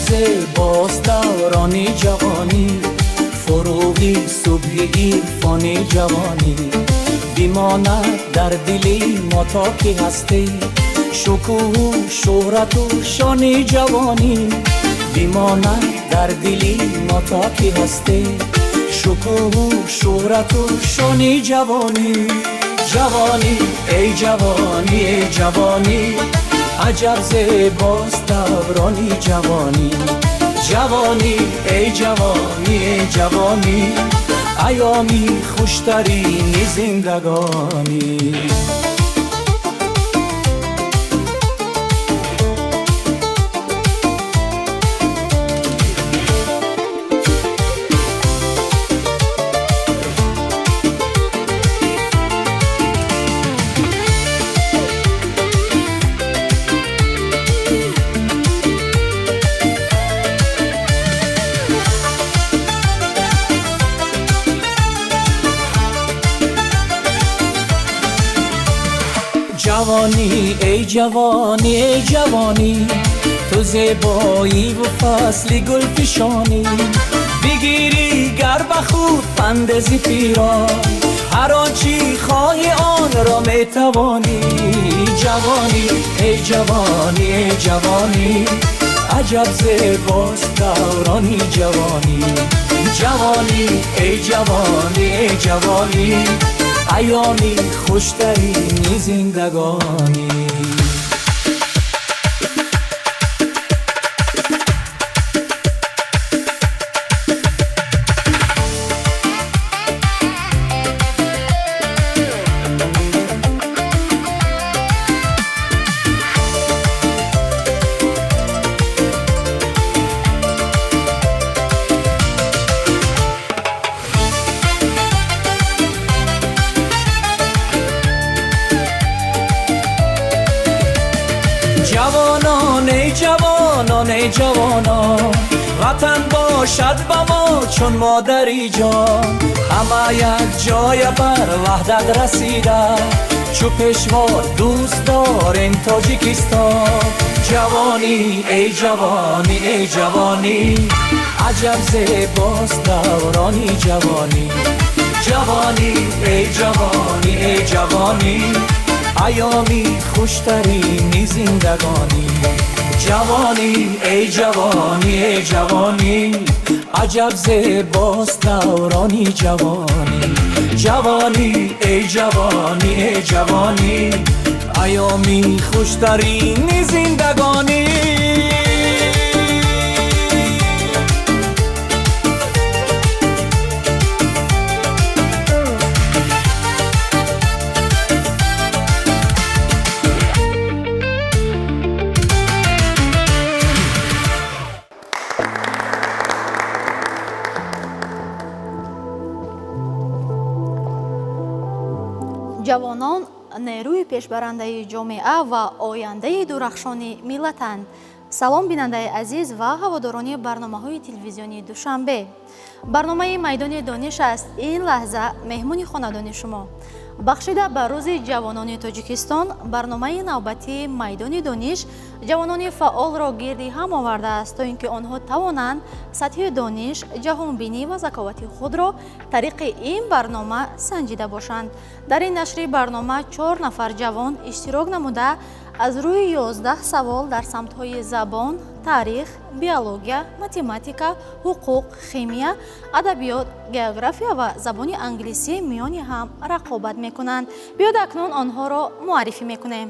زیباست دوران جوانی، فروغی صبح عرفان جوانی. بماند در دل ما تا که هستی، شکوه و شهرت و شان جوانی. بماند در دل ما تا که هستی، شکوه و شهرت و شان جوانی. جوانی ای جوانی ای جوانی، عجب زیباست دوران جوانی. جوانی ای جوانی ای جوانی، ایامی خوشترین زندگانی. جوانی ای جوانی ای جوانی، تو زیبایی و فصل گل فشانی. بگیری گر بخود پند ز پیران، هر آنچی خواهی آن را میتوانی. جوانی ای جوانی ای جوانی، عجب زیباست دوران جوانی. جوانی ای جوانی ای جوانی، ایامی خوشترین زندگانی. جوانان ای جوانان ای جوانان، وطن باشد با ما چون مادری جان. همه یک جای بر وحدت رسیده، چو پیشوا دوست داریم تاجیکستان. جوانی ای جوانی ای جوانی، عجب زیباست دوران جوانی. جوانی ای جوانی ای جوانی، ایامی خوشترین زندگانی. جوانی ای جوانی ای جوانی، عجب زیباست دوران جوانی. جوانی ای جوانی ای جوانی، ایامی خوشترین زندگانی. ҷавонон нерӯи пешбарандаи ҷомеа ва ояндаи дурахшони миллатанд. салом бинандаи азиз ва ҳаводорони барномаҳои телевизионии душанбе. барномаи майдони дониш аст ин лаҳза меҳмони хонадони шумо. бахшида ба рӯзи ҷавонони тоҷикистон, барномаи навбатии майдони дониш ҷавонони фаъолро гирди ҳам овардааст, то ин ки онҳо тавонанд сатҳи дониш, ҷаҳонбинӣ ва заковати худро тариқи ин барнома санҷида бошанд. дар ин нашри барнома 4 нафар ҷавон иштирок намуда аз рӯи 11 савол дар самтҳои забон, таърих, биология, математика, ҳуқуқ, химия, адабиёт, география ва забони англисӣ миёни ҳам рақобат мекунанд. биёд акнун онҳоро муаррифӣ мекунем.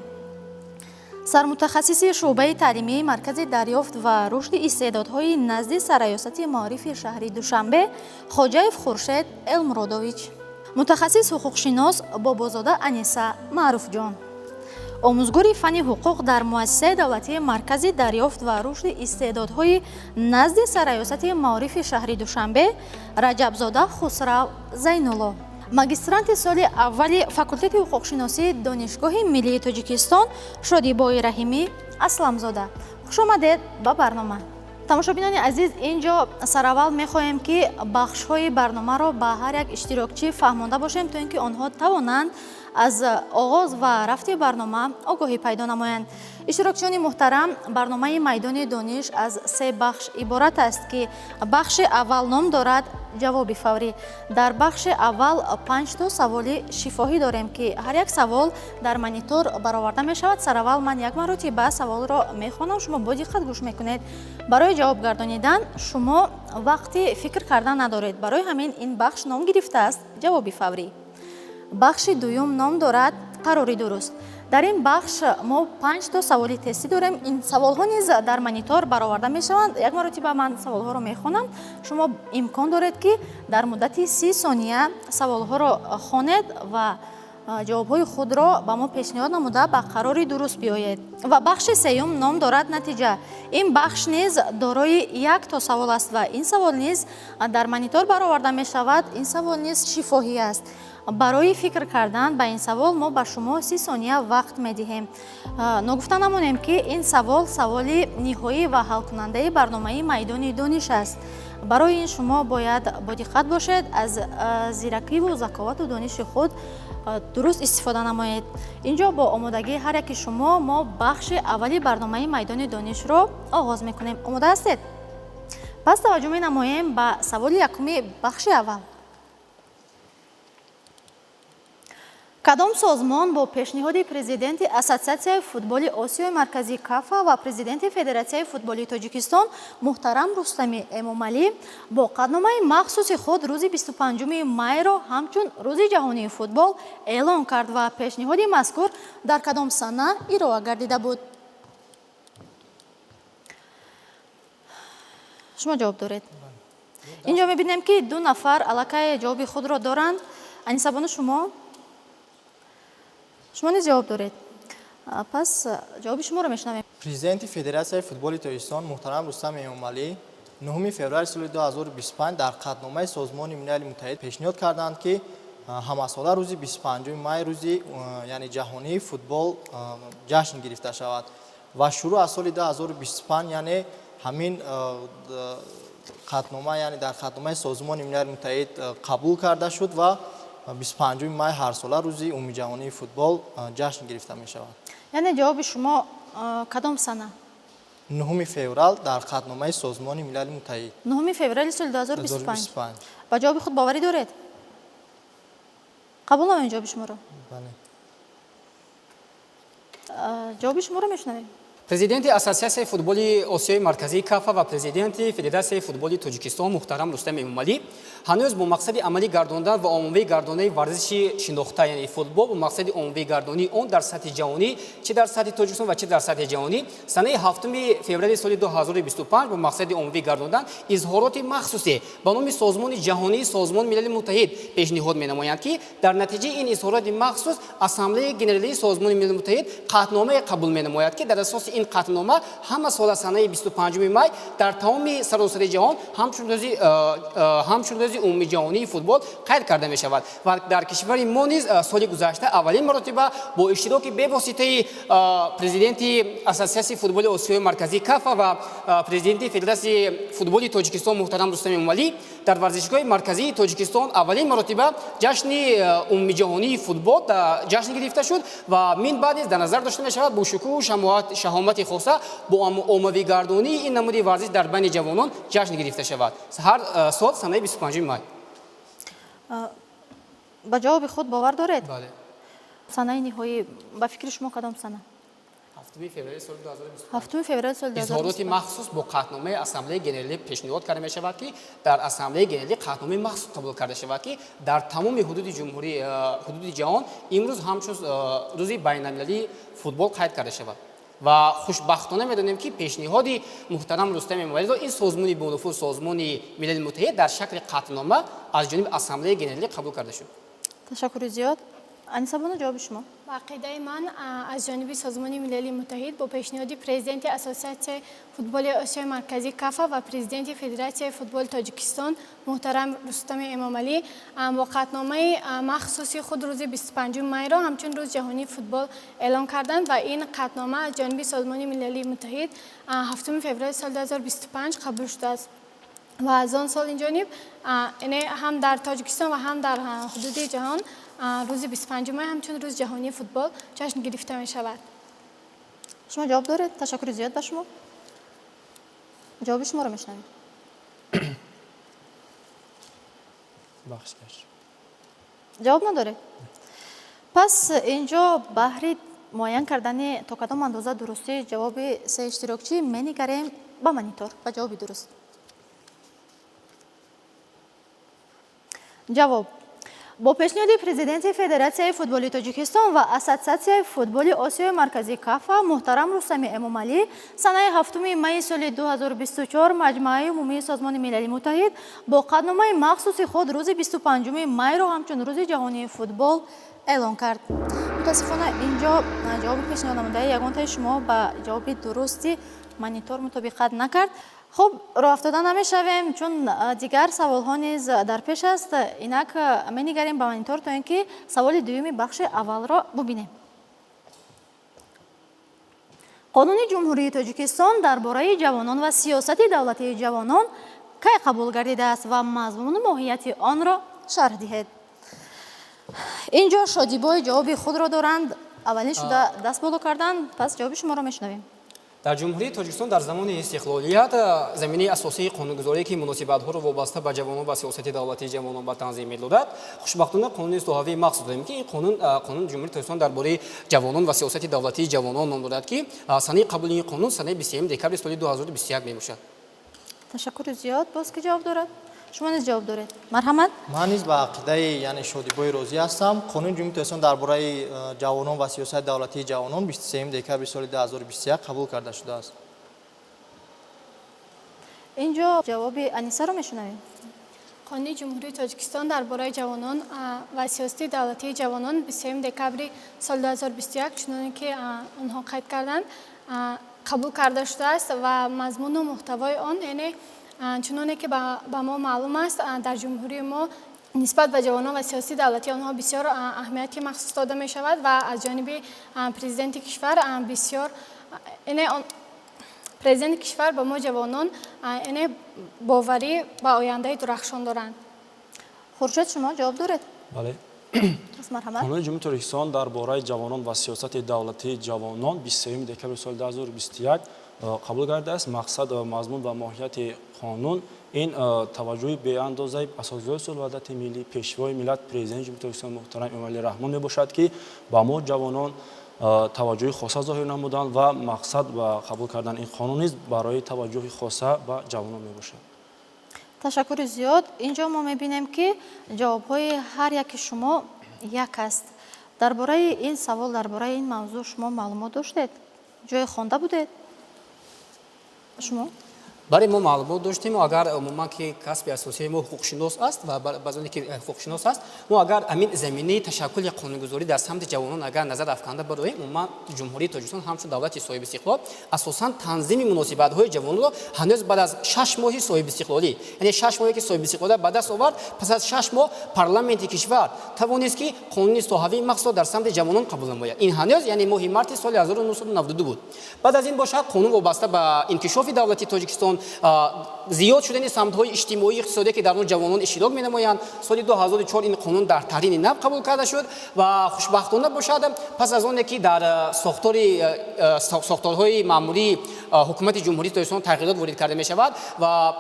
сармутахассиси шуъбаи таълимии маркази дарёфт ва рушди истеъдодҳои назди сарраёсати маорифи шаҳри душанбе хоҷаев хуршед элмуродович. мутахассис ҳуқуқшинос бобозода аниса маъруфҷон. омӯзгори фанни ҳуқуқ дар муассисаи давлатии маркази дарёфт ва рушди истеъдодҳои назди сарраёсати маорифи шаҳри душанбе раҷабзода хусрав зайнулло. магистранти соли аввали факултети ҳуқуқшиносии донишгоҳи миллии тоҷикистон шодибои раҳимӣ асламзода. хушомадед ба барнома. тамошобинони азиз, инҷо сараввал мехоҳем ки бахшҳои барномаро ба ҳар як иштирокчӣ фаҳмонда бошем, то ин ки онҳо тавонанд аз оғоз ва рафти барнома огоҳӣ пайдо намоянд. иштирокчиёни муҳтарам, барномаи майдони дониш аз 3 бахш иборат аст ки бахши аввал ном дорад ҷавоби фаврӣ. Дар бахши аввал 5 то саволи шифоҳӣ дорем ки ҳар як савол дар монитор бароварда мешавад. Сараввал ман як маротиба саволро мехонам, шумо бо диққат гӯш мекунед. Барои ҷавоб гардонидан шумо вақти фикр кардан надоред. Барои ҳамин ин бахш ном гирифтааст ҷавоби фаврӣ. бахши дуюм ном дорад қарори дуруст. дар ин бахш мо 5 то саволи тестӣ дорем. ин саволҳо низ дар монитор бароварда мешаванд. як маротиба ман саволҳоро мехонам. шумо имкон доред ки дар муддати 30 сония саволҳоро хонед ва ҷавобҳои худро ба мо пешниҳод намуда ба қарори дуруст биёед. ва бахши сеюм ном дорад натиҷа. ин бахш низ дорои 1 то савол аст ва ин савол низ дар монитор бароварда мешавад. ин савол низ шифоҳӣ аст. барои фикр кардан ба ин савол мо ба шумо 30 сония вақт медиҳем. ногуфта намонем ки ин савол саволи ниҳоӣ ва ҳалкунандаи барномаи майдони дониш аст. барои ин шумо бояд бодиққат бошед, аз зиракиву заковату дониши худ дуруст истифода намоед. инҷо бо омодагии ҳар яки шумо мо бахши аввали барномаи майдони донишро оғоз мекунем. омода ҳастед? пас таваҷҷӯҳ менамоем ба саволи якуми бахши аввал. кадом созмон бо пешниҳоди президенти Ассотсиатсияи футболи Осиёи марказӣ КАФА ва президенти Федератсияи футболи Тоҷикистон муҳтарам Рустами Эмомалӣ бо қадномаи махсуси худ рӯзи 25 майро ҳамчун рӯзи ҷаҳонии футбол эълон кард ва пешниҳоди мазкур дар кадом сана ироа гардида буд? шумо ҷавоб доред. инҷо мебинем ки 2 нафар аллакай ҷавоби худро доранд. анисабону шумо низ ҷавоб доред. пас ҷавоби шуморо мешунавем. президенти Федератсияи футболи Тоҷикистон муҳтарам Рустами Эмомалӣ 9 феврали соли 2025 дар қадномаи Созмони Милали Муттаҳид пешниҳод карданд ки ҳамасола рӯзи 25 май рӯзи яъне ҷаҳонии футбол ҷашн гирифта шавад ва шуруъ аз соли 2025 яъне ҳамин қаднома яъне дар қадномаи Созмони Милали Муттаҳид қабул карда шуд ва 25 май ҳарсола рӯзи умумиҷаҳонии футбол ҷашн гирифта мешавад. яъне ҷавоби шумо кадом сана? 9 феврал дар қадномаи Созмони Милали Муттаҳид. 9 феврали соли 2025. 2025. ба ҷавоби худ боварӣ доред? қабул намоед ҷавоби шуморо? Бале. ҷавоби шуморо мешунавем. президенти Ассотсиатсияи футболи Осиёи марказӣ КАФА ва президенти Федератсияи футболи Тоҷикистон муҳтарам Рустами Эмомалӣ ҳанӯз бо мақсади амалӣ гардондан ва оммавӣ гардонаи варзиши шинохта яъне футбол бо мақсади оммавӣ гардонии он дар сатҳи ҷаҳонӣ чи дар сатҳи Тоҷикистон ва чи дар сатҳи ҷаҳонӣ санаи 7 феврали соли 2025 бо мақсади оммавӣ гардондан изҳороти махсусе ба номи Созмони ҷаҳонии Созмони Милали Муттаҳид пешниҳод менамоянд ки дар натиҷаи ин изҳороти махсус Ассамблеяи генералии Созмони Милали Муттаҳид қатномае қабул менамояд ки дар асоси ин қатнома ҳама сола санаи 25 май дар тамоми саросари ҷаҳон ҳамчун рӯзи умумиҷаҳонии футбол қайд карда мешавад ва дар кишвари мо низ соли гузашта аввалин маротиба бо иштироки бевоситаи президенти Ассотсиатсияи футболи Осиёи марказӣ КАФА ва президенти Федератсияи футболи Тоҷикистон муҳтарам Рустами Эмомалӣ дар варзишгоҳи марказии Тоҷикистон аввалин маротиба ҷашни умумиҷаҳонии футбол ҷашн гирифта шуд ва мин баъд низ дар назар дошта мешавад бо шукӯҳу шаҳомати хоса бо оммавигардонии ин намуди варзиш дар байни ҷавонон ҷашн гирифта шавад ҳар сол санаи 25 май. ба ҷавоби худ бовар доред? бале. санаи ниҳоӣ ба фикри шумо кадом сана? 7 феврали соли 2025. 7 феврали соли 2025. изҳороти махсус бо қатномаи Ассамблеяи генералӣ пешниҳод карда мешавад ки дар Ассамблеяи генералӣ қатномаи махсус қабул карда шавад ки дар тамоми ҳудуди ҷаҳон имрӯз ҳамчун рӯзи байналмилалии футбол қайд карда шавад ва хушбахтона медонем ки пешниҳоди муҳтарам Рустами Эмомалӣ ин созмони бонуфуз Созмони Милали Муттаҳид дар шакли қатнома аз ҷониби Ассамблеяи генералӣ қабул карда шуд. ташаккури зиёд. анисабону ҷавоби шумо? ба ақидаи ман аз ҷониби Созмони Милали Муттаҳид бо пешниҳоди президенти Ассотсиатсияи футболи Осиёи марказӣ КАФА ва президенти Федератсияи футболи Тоҷикистон муҳтарам Рустами Эмомалӣ бо қатномаи махсуси худ рӯзи 25 майро ҳамчун рӯз ҷаҳонии футбол эълон карданд ва ин қатнома аз ҷониби Созмони Милали Муттаҳид 7 феврали соли 2025 қабул шудааст ва аз он сол инҷониб ҳам дар Тоҷикистон ва ҳам дар ҳудуди ҷаҳон рӯзи 25 май ҳамчун рӯз ҷаҳонии футбол ҷашн гирифта мешавад. шумо ҷавоб доред? Ташаккури зиёд ба шумо. ҷавоби шуморо мешунавем. бахшиш. ҷавоб надоред? пас инҷо баҳри муайян кардани то кадом андоза дурустии ҷавоби се иштирокчӣ менигарем ба монитор ба ҷавоби дуруст. ҷавоб: бо пешниҳоди президенти Федератсияи футболи Тоҷикистон ва Ассотсиатсияи футболи Осиёи марказӣ КАФА муҳтарам Рустами Эмомалӣ санаи 7 майи соли 2024 Маҷмӯаи умумии Созмони Милали Муттаҳид бо қадномаи махсуси худ рӯзи 25 майро ҳамчун рӯзи ҷаҳонии футбол эълон кард. мутаассифона инҷо ҷавоби пешниҳод намудаи ягонтаи шумо ба ҷавоби дурусти монитор мутобиқат накард. хуб, роҳ афтода намешавем, чун дигар саволҳо низ дар пеш аст. Инак менигарем ба монитор то ин ки саволи дуюми бахши аввалро бубинем. қонуни ҷумҳурии Тоҷикистон дар бораи ҷавонон ва сиёсати давлатии ҷавонон кай қабул гардидааст ва мазмуну моҳияти онро шарҳ диҳед. инҷо шодибои ҷавоби худро доранд. аввалин шуда даст боло карданд. Пас ҷавоби шуморо мешунавем. дар ҷумҳурии Тоҷикистон дар замони истиқлолият заминаи асосии қонунгузорие ки муносибатҳоро вобаста ба ҷавонон ва сиёсати давлатии ҷавонон ба танзим медодад, хушбахтона қонуни соҳавии махсус дорем ки ин қонуни ҷумҳурии Тоҷикистон дар бораи ҷавонон ва сиёсати давлатии ҷавонон ном додад ки санаи қабули ин қонун санаи 20 декабри соли 2021 мебошад. ташаккури зиёд. боз ки ҷавоб дорад? шумо низ ҷавоб доред. марҳамат. ман низ ба ақидаи яъне шодибои розӣ ҳастам. қонуни ҷумҳурии Тоҷикистон дар бораи ҷавонон ва сиёсати давлатии ҷавонон 23 декабри соли 2021 қабул карда шудааст. инҷо ҷавоби Анисаро мешунавем. қонуни ҷумҳурии Тоҷикистон дар бораи ҷавонон ва сиёсати давлатии ҷавонон 23 декабри соли 2021 чуноне ки онҳо қайд карданд қабул карда шудааст ва мазмуну муҳтавои он яъне чуноне ки ба мо маълум аст дар ҷумҳурии мо нисбат ба ҷавонон ва сиёсати давлатии онҳо бисёр аҳамияти махсус дода мешавад ва аз ҷониби президенти кишвар бисёр президенти кишвар ба мо ҷавонон боварӣ ба ояндаи дурахшон доранд. хуршед, шумо ҷавоб доред? бале. пас марҳамат. қонуни ҷумҳурии Тоҷикистон дар бораи ҷавонон ва сиёсати давлатии ҷавонон 23 декабри соли 2021 қабул гардидааст. мақсад мазмун ва моҳияти қонун ин таваҷҷӯҳи беандозаи асосгоҳи сулҳваҳдати миллӣ пешвои миллат президенти ҷумҳурии Тоҷикистон муҳтарам Эмомалӣ Раҳмон мебошад ки ба мо ҷавонон таваҷҷӯҳи хоса зоҳир намуданд ва мақсад ба қабул кардани ин қонун низ барои таваҷҷӯҳи хоса ба ҷавонон мебошад. ташаккури зиёд. инҷо мо мебинем ки ҷавобҳои ҳар яки шумо як аст. дар бораи ин савол, дар бораи ин мавзӯъ шумо маълумот доштед? ҷое хонда будед? шумо? барои мо маълумот доштем, агар умуман ки касби асосии мо ҳуқуқшинос аст ва баъзоне ки ҳуқуқшинос аст, мо агар амин заминаи ташаккули қонунгузорӣ дар самти ҷавонон агар назар афканда бароем, умуман ҷумҳурии Тоҷикистон ҳамчун давлати соҳиби истиқлол асосан танзими муносибатҳои ҷавононро ҳанӯз баъд аз 6 моҳи соҳиби истиқлолӣ, яъне 6 моҳе ки соҳиби истиқлолият ба даст овард, пас аз 6 моҳ парламенти кишвар тавонист ки қонуни соҳавии махсус дар самти ҷавонон қабул намояд. ин ҳанӯз яъне моҳи марти соли 1992 буд. баъд аз ин бошад қонун вобаста ба инкишофи давлати Тоҷикистон зиёд шудани самтҳои иҷтимоии иқтисодие ки дар он ҷавонон иштирок менамоянд. соли 2004 ин қонун дар таҳрини нав қабул карда шуд ва хушбахтона бошад пас аз оне ки дар сохторҳои маъмурии ҳукумати ҷумҳурии Тоҷикистон тағйирот ворид карда мешавад ва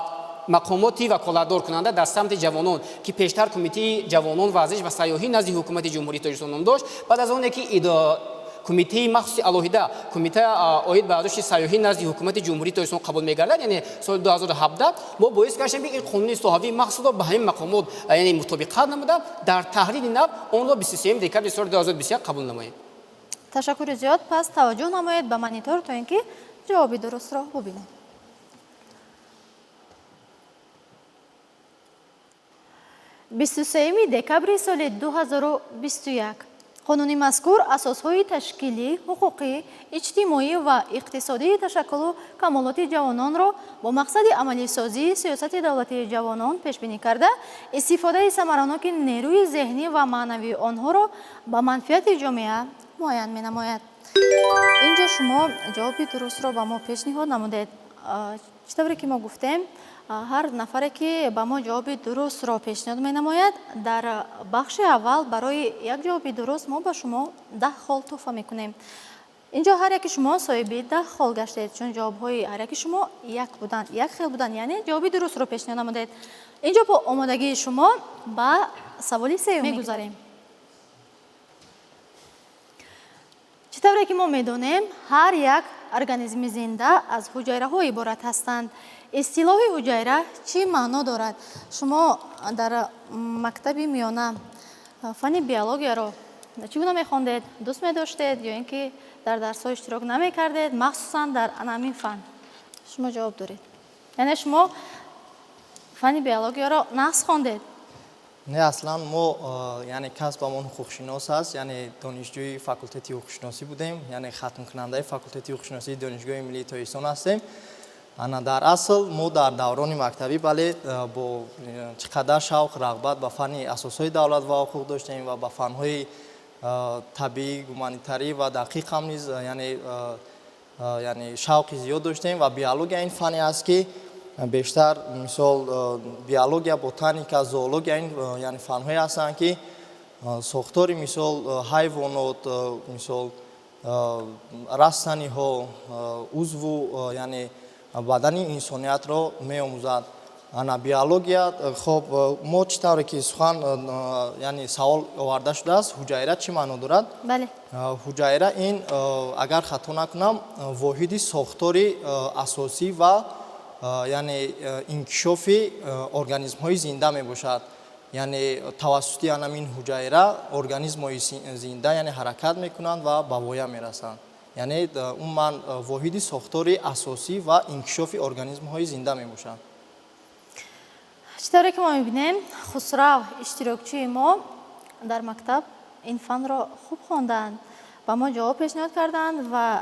мақомоти ваколатдоркунанда дар самти ҷавонон ки пештар кумитаи ҷавонон варзиш ва сайёҳӣ назди ҳукумати ҷумҳурии Тоҷикистон ном дошт, баъд аз оне ки кумитаи махсуси алоҳида кумитаи оид ба ардошти сайёҳӣ назди ҳукумати ҷумҳурии Тоҷикистон қабул мегардад, яъне соли 2017 мо боис гаштем ки ин қонуни соҳавии махсусро ба ҳамин мақомот яъне мутобиқат намуда дар таҳрири нав онро 23 декабри соли 2021 қабул намоем. ташаккури зиёд. пас таваҷҷӯҳ намоед ба монитор то ин ки ҷавоби дурустро бубинем. 23 декабри соли 2021 қонуни мазкур асосҳои ташкилӣ, ҳуқуқӣ, иҷтимоӣ ва иқтисодии ташаккулу камолоти ҷавононро бо мақсади амалисозии сиёсати давлатии ҷавонон пешбинӣ карда, истифодаи самараноки нерӯи зеҳнӣ ва маънавии онҳоро ба манфиати ҷомеа муайян менамояд. инҷо шумо ҷавоби дурустро ба мо пешниҳод намудед. чӣ тавре ки мо гуфтем, ҳар нафаре ки ба мо ҷавоби дурустро пешниҳод менамояд, дар бахши аввал барои як ҷавоби дуруст мо ба шумо 10 хол тӯҳфа мекунем. اینجا هر یک شما صاحبی 10 خال گشتید چون جواب‌های هر یک شما یک بودن، یک خیل بودن، یعنی جوابی درست رو پیشنهاد نمودید. اینجا با آمادگی شما با سوالی سوم میگذاریم. چطوری که ما میدونیم هر یک ارگانیسم زنده از حجره های عبارت هستند. اصطلاح حجره چی معنا دارد؟ شما در مکتب میانه فن بیولوژی رو چگونه میخوندید؟ دوست می‌داشتید یا اینکه در درس‌ها اشتراک نمی‌کردید؟ مخصوصا در همین فن شما جواب دارید. یعنی شما فن بیولوژی رو نقص خوندید؟ نه اصلا ما یعنی کسبمون حقوق‌شناس است، یعنی دانشجوی فاکولته حقوق‌شناسی بودیم، یعنی ختم کننده فاکولته حقوق‌شناسی دانشگاه ملی تاجیکستان هستیم. انا در اصل ما در دوران مکتبی بله با چقدر شوق رغبت به فن اساسهای دولت و حقوق داشتیم و به فن‌های طبیعی، گومانیتاری و دقیق هم نیز یعنی شوقی زیاد داشتیم و بیولوژی این فنی است که بیشتر مثال بیولوژی، بوتانیکا، زوولوژی این یعنی فن‌های هستند که ساختاری مثال حیوانات، مثال رستنی‌ها، عضو یعنی بدن انسانیت را می‌آموزد. انا بیولوژی خب ما چطوری که سخن یعنی سوال آورده شده است حجره چی معنا دارد؟ بله. حجره این اگر خطا نکنم واحد ساختاری اساسی و یعنی انکشاف ارگانیسم های زنده می باشد. یعنی توسط این حجره ارگانیسم های زنده یعنی حرکت می کنند و به پایان می رسند. یعنی اون من واحد ساختاری اساسی و انکشاف ارگانیسم های زنده می باشند. چطوری که ما می‌بینیم خسرو اشتراکچی ما در مکتب این فن را خوب خواندند و ما جواب پیشنهاد کردند و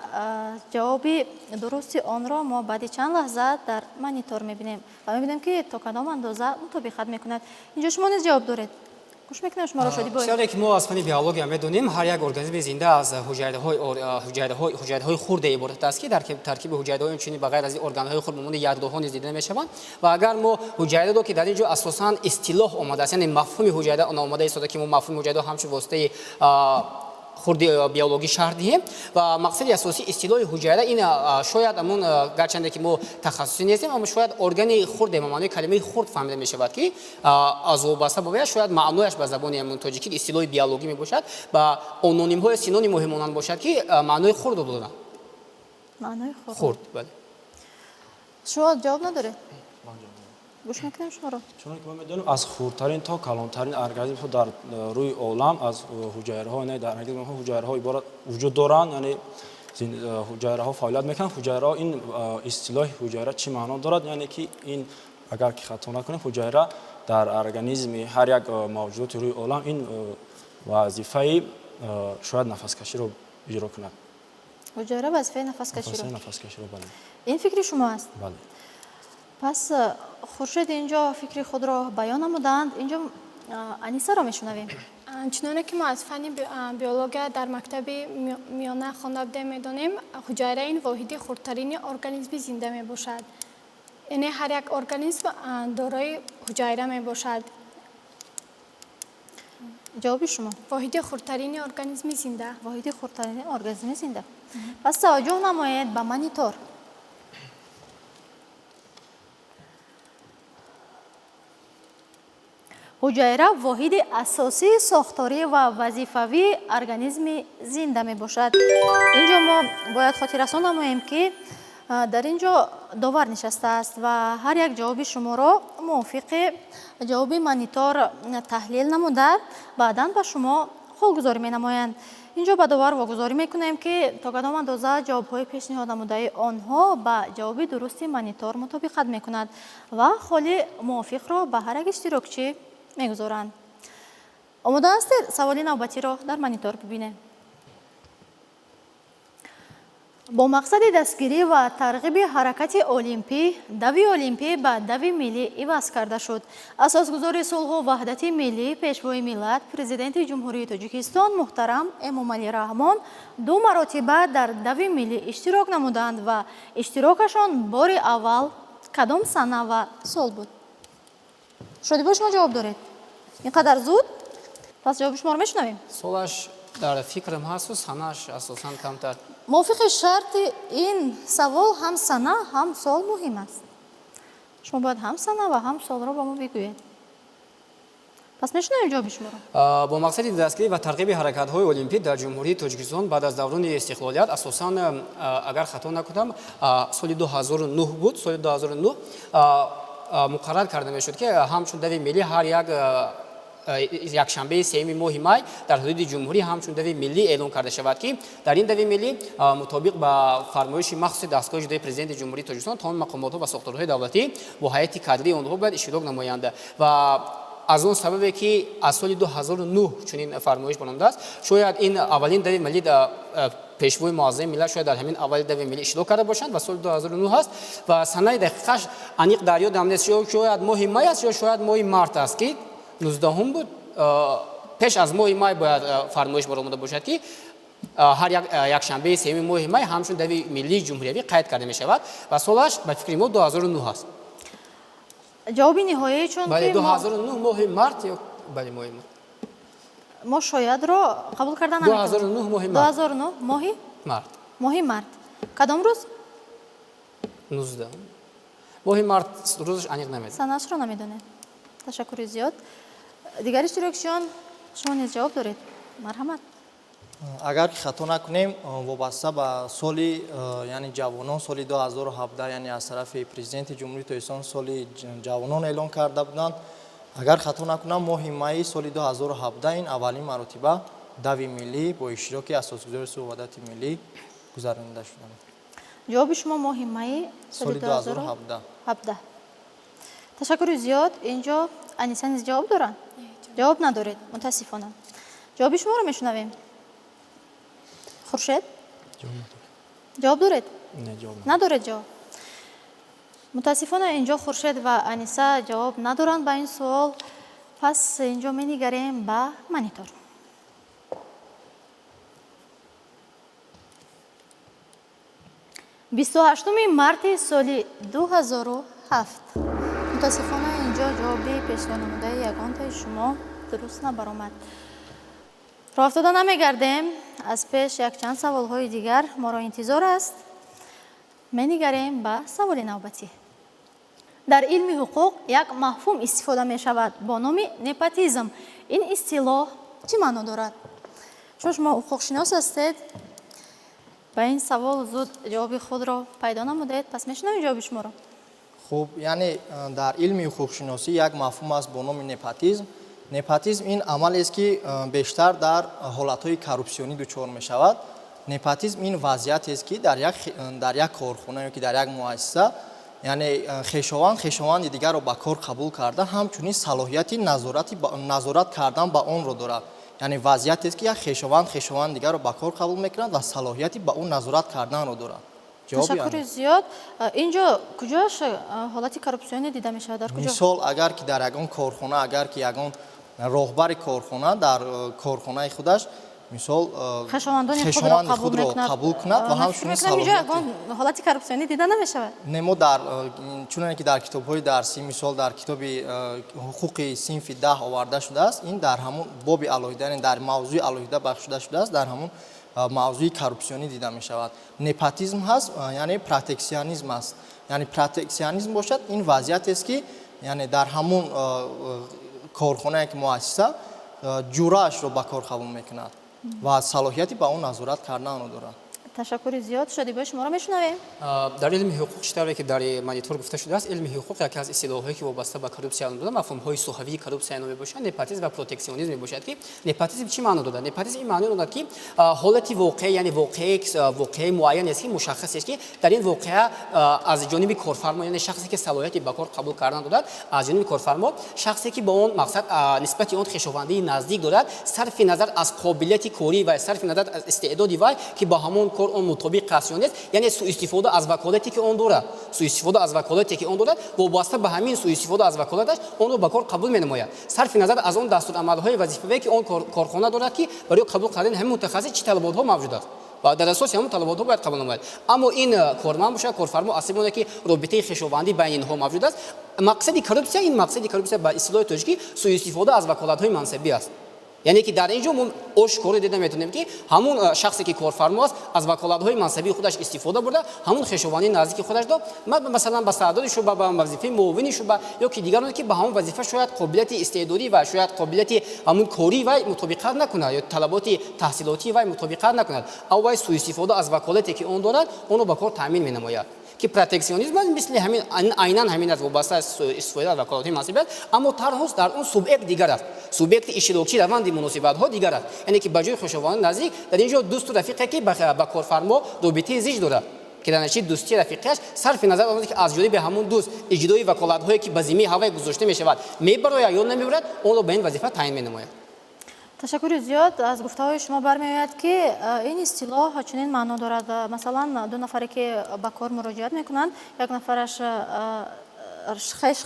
جوابی درستی آن را ما بعد چند لحظه در مانیتور می‌بینیم و می‌بینیم که تا کدام اندازه مطابقت می‌کند. اینجا شما نیز جواب دارید. گوش می‌کنیم شما را شدی باید. چطوری که ما از فن بیولوژی می‌دونیم هر یک ارگانیسم زنده از حجره‌های خرد عبارت است که در ترکیب حجره‌های چنین بغیر از ارگان‌های خرد مانند یادگاه‌ها نیز دیده می‌شوند و اگر ما حجره رو که در اینجا اساساً اصطلاح آمده است یعنی مفهوم حجره آن آمده است که ما مفهوم حجره همچون واسطه خرد بیولوژی شرح دهیم و مقصد اساسی اصطلاح حجره این شاید همون گرچنده که ما تخصصی نیستیم اما شاید ارگان خرد معنی کلمه خرد فهمیده می شود که از وابسته به شاید معنیش به زبان همون تاجیکی اصطلاح بیولوژی می باشد و آنونیم های سینونیم همونان باشد که معنای خرد رو دارن. معنای خرد بله. شما جواب نداره؟ گوش میکنیم شما رو. چون که ما میدونیم از خردترین تا کلانترین ارگانیسم ها در روی عالم از حجره ها نه در حقیقت حجره ها عبارت وجود دارند یعنی حجره ها فعالیت میکنن. حجره ها این اصطلاح حجره چی معنا دارد؟ یعنی که این اگر که خطا نکنیم حجره در ارگانیسم هر یک موجود روی عالم این وظیفه شاید نفس کشی رو اجرا کند. حجره وظیفه نفس کشی رو. نفس کشی رو بله. این فکر شما است؟ بله. پس خورشید اینجا فکر خود را بیان نمودند. اینجا انیسه را میشنویم. چنانه که ما از فن بیولوژی در مکتب میانه خوانده بودیم میدونیم حجره این واحد خردترین ارگانیسم زنده می باشد. یعنی هر یک ارگانیسم دارای حجره می باشد. جواب شما؟ واحد خردترین ارگانیسم زنده. واحد خردترین ارگانیسم زنده. پس توجه نمایید به مانیتور. حجره واحد اساسی ساختاری و وظیفوی ارگانیسم زنده می باشد. اینجا ما باید خاطررسان نماییم که در اینجا داور نشسته است و هر یک جواب شما را موافق جواب مانیتور تحلیل نموده بعداً به شما خودگذاری می نمایند. اینجا به داور واگذاری می کنیم که تا کدام اندازه جواب‌های پیشنهاد نموده آنها به جواب درستی مانیتور مطابقت می کند و خالی موافق را به هر یک اشتراکچی میگذارند. آماده هستید سوالی نوبتی را در مانیتور ببینید. با مقصد دستگیری و ترغیب حرکت المپی، دوی المپی به دوی ملی عوض کرده شد. اساسگزار صلح و وحدت ملی، پیشوای ملت، پرزیدنت جمهوری تاجیکستان محترم امامعلی رحمان 2 مرتبه در دوی ملی اشتراک نمودند و اشتراکشان بار اول کدام سنه و سال بود؟ شادی باش ما جواب دارید. اینقدر زود؟ پس جواب شما رو میشنویم. سالش дар фикрам ҳасту санааш асосан камтар. мувофиқи шарти ин савол ҳам сана ҳам сол муҳим аст. шумо бояд ҳам сана ва ҳам солро ба мо бигӯед. пас мешунавем ҷавоби шуморо. бо мақсади дастгирӣ ва тарғиби ҳаракатҳои олимпӣ дар ҷумҳурии Тоҷикистон баъд аз даврони истиқлолият асосан агар хато накунам соли 2009 буд. Соли 2009 муқаррар карда мешуд ки ҳамчун дави миллӣ ҳар якшанбаи 3 моҳи май дар ҳудуди ҷумҳурӣ ҳамчун дави миллӣ эълон карда шавад ки дар ин дави миллӣ мутобиқ ба фармоиши махсуси дастгоҳи ҷудои президенти ҷумҳурии Тоҷикистон тамоми мақомотҳо ва сохторҳои давлатӣ бо ҳайати кадрии онҳо бояд иштирок намоянд ва аз он сабабе ки аз соли 2009 чунин фармоиш баромадааст, шояд ин аввалин дави миллӣ пешвои муаззами миллат шояд дар ҳамин аввали дави миллӣ иштирок карда бошанд ва соли 2009 аст ва санаи дақиқаш аниқ дар ёдам нест, шояд моҳи май аст ё шояд моҳи март аст ки 19 буд. пеш аз моҳи май бояд фармоиш баромада бошад ки ҳар якшанбаи 3 моҳи май ҳамчун дави миллии ҷумҳуриявӣ қайд карда мешавад ва солаш ба фикри мо 2009 аст. ҷавоби ниҳоӣ чун бале ки 2009 моҳи март ё бале моҳи март. мо шоядро қабул карда 2009 моҳи март. 2009 моҳи март. моҳи март. кадом рӯз? 19 моҳи март рӯзаш аниқ намедонам. санаашро намедонед. ташаккури зиёд. дигар иштирокчиён шумо низ ҷавоб доред. марҳамат. агар ки хато накунем вобаста ба соли яъне ҷавонон соли 2017 яъне аз тарафи президенти ҷумҳурии Тоҷикистон соли ҷавонон эълон карда буданд. агар хато накунам моҳи майи соли 2017 ин аввалин маротиба дави миллӣ бо иштироки асосгузори Сӯҳбати ваҳдати миллӣ гузаронида шуданд. ҷавоби шумо моҳи майи соли 2017. ташаккури зиёд. инҷо аниса низ ҷавоб доранд? ҷавоб надоред. мутаассифона. ҷавоби шуморо мешунавем. хуршед ҷавоб доред? Не, ҷавоб надоред ҷавоб. мутаассифона инҷо хуршед ва аниса ҷавоб надоранд ба ин суол. пас инҷо менигарем ба монитор. бисту ҳаштуми марти соли 2007. мутаассифона инҷо ҷавоби пешниҳоднамудаи ягонтаи шумо дуруст набаромад. роҳ афтода намегардем. аз пеш якчанд саволҳои дигар моро интизор аст. менигарем ба саволи навбатӣ. дар илми ҳуқуқ як мафҳум истифода мешавад бо номи непотизм. ин истилоҳ чӣ маъно дорад? чун шумо ҳуқуқшинос ҳастед, ба ин савол зуд ҷавоби худро пайдо намудед. пас мешунавем ҷавоби шуморо. хуб, яъне дар илми ҳуқуқшиносӣ як мафҳум аст бо номи непотизм. непотизм ин амалест ки бештар дар ҳолатҳои коррупсионӣ дучор мешавад. непотизм ин вазъиятест ки дар як корхона ё ки дар як муассиса яъне хешованди дигарро ба кор қабул карда ҳамчунин салоҳияти назорат кардан ба онро дорад. яъне вазъиятест ки як хешованд дигарро ба кор қабул мекунад ва салоҳияти ба он назорат карданро дорад. ташаккури зиёд. инҷо куҷоаш ҳолати коррупсионӣ дида мешавад? дар куҷо? мисол агар ки дар ягон корхона агар ки ягон роҳбари корхона дар корхонаи худаш мисол хешовандони худро қабул кунад ва ҳамчунин салоҳияти ҳолати коррупсионӣ дида намешавад. немо дар чуне ки дар китобҳои дарсӣ мисол дар китоби ҳуқуқи синфи 10 оварда шудааст. ин дар ҳамун боби алоҳида дар мавзӯи алоҳида бахшида шудааст. дар ҳамун мавзӯи коррупсионӣ дида мешавад. непотизм ҳаст, яъне протексионизм аст. яъне протексионизм бошад ин вазъиятест ки яъне дар ҳамун корхонае ки муассиса ҷураашро ба кор қабул мекунад ва салоҳияти ба он назорат карданро дорад. ташаккури зиёд. шодибои шуморо мешунавем. дар илми ҳуқуқ читавре ки дар монитор гуфта шудааст, илми ҳуқуқ яке аз истилоҳҳое ки вобаста ба коррупсия доданд, мафҳумҳои соҳавии коррупсия ном мебошад. непотизм ва протексионизм мебошад ки непотизм чӣ маъно додад? непотизм ин маъно додад ки ҳолати воқеъ, яъне воқеъ муайянест ки мушаххасест ки дар ин воқеа аз ҷониби корфармо, яъне шахсе ки салоҳияти ба кор қабул кардан додад, аз ҷониби корфармо шахсе ки ба он мақсад нисбати он хешовандии наздик додад, сарфи назар аз қобилияти корӣ ва сарфи назар аз истеъдоди вай ки ба ҳамон кор он мутобиқ аст нест, яъне суистифода аз ваколате ки он дорад, суистифода аз ваколате ки он дорад, вобаста ба ҳамин суистифода аз ваколаташ онро ба кор қабул менамояд. сарфи назар аз он дастурамалҳои вазифавие ки он корхона дорад ки барои қабул кардани ҳамин мутахассис чӣ талаботҳо мавҷуд аст ва дар асоси ҳамон талаботҳо бояд қабул намояд. аммо ин корманд бошад, корфармо аз бона ки робитаи хешовандӣ байни инҳо мавҷуд аст. мақсади коррупсия ба истилоҳи тоҷикӣ суистифода аз ваколатҳои мансабӣ аст. یعنی که در اینجا ما آشکار دیده میتونیم که همون شخصی که کارفرما است از وکالت‌های منصبی خودش استفاده برده همون خویشاوندی نزدیک خودش داد مثلا به سعادت شعبه به وظیفه معاون شعبه یا که دیگران که به همون وظیفه شاید قابلیت استعدادی و شاید قابلیت همون کاری و مطابقت نکنه یا طلبات تحصیلاتی و مطابقت نکنه او وای سوء استفاده از وکالتی که اون دارد اونو به کار تامین می‌نماید که پروتکسیونیسم مثل همین عیناً همین از وابسته استفاده از وکالت منصبی است اما طرحش در اون سوبیکت دیگر است سوبیکت اشتراکی روند مناسبت ها دیگر است یعنی که بجای خویشاوند نزدیک در اینجا دوست و رفیقی که با کارفرما رابطه زیج داره که در نتیجه دوستی رفیقش صرف نظر از که از جانب همون دوست اجرای وکالت هایی که به ذمه هوای گذاشته می شود میبره یا نمیبرد اون رو به این وظیفه تعیین می‌نماید. تشکر زیاد از گفته‌های شما برمی‌آید که این اصطلاح چنین معنا دارد مثلا دو نفری که به کار مراجعت میکنند یک نفرش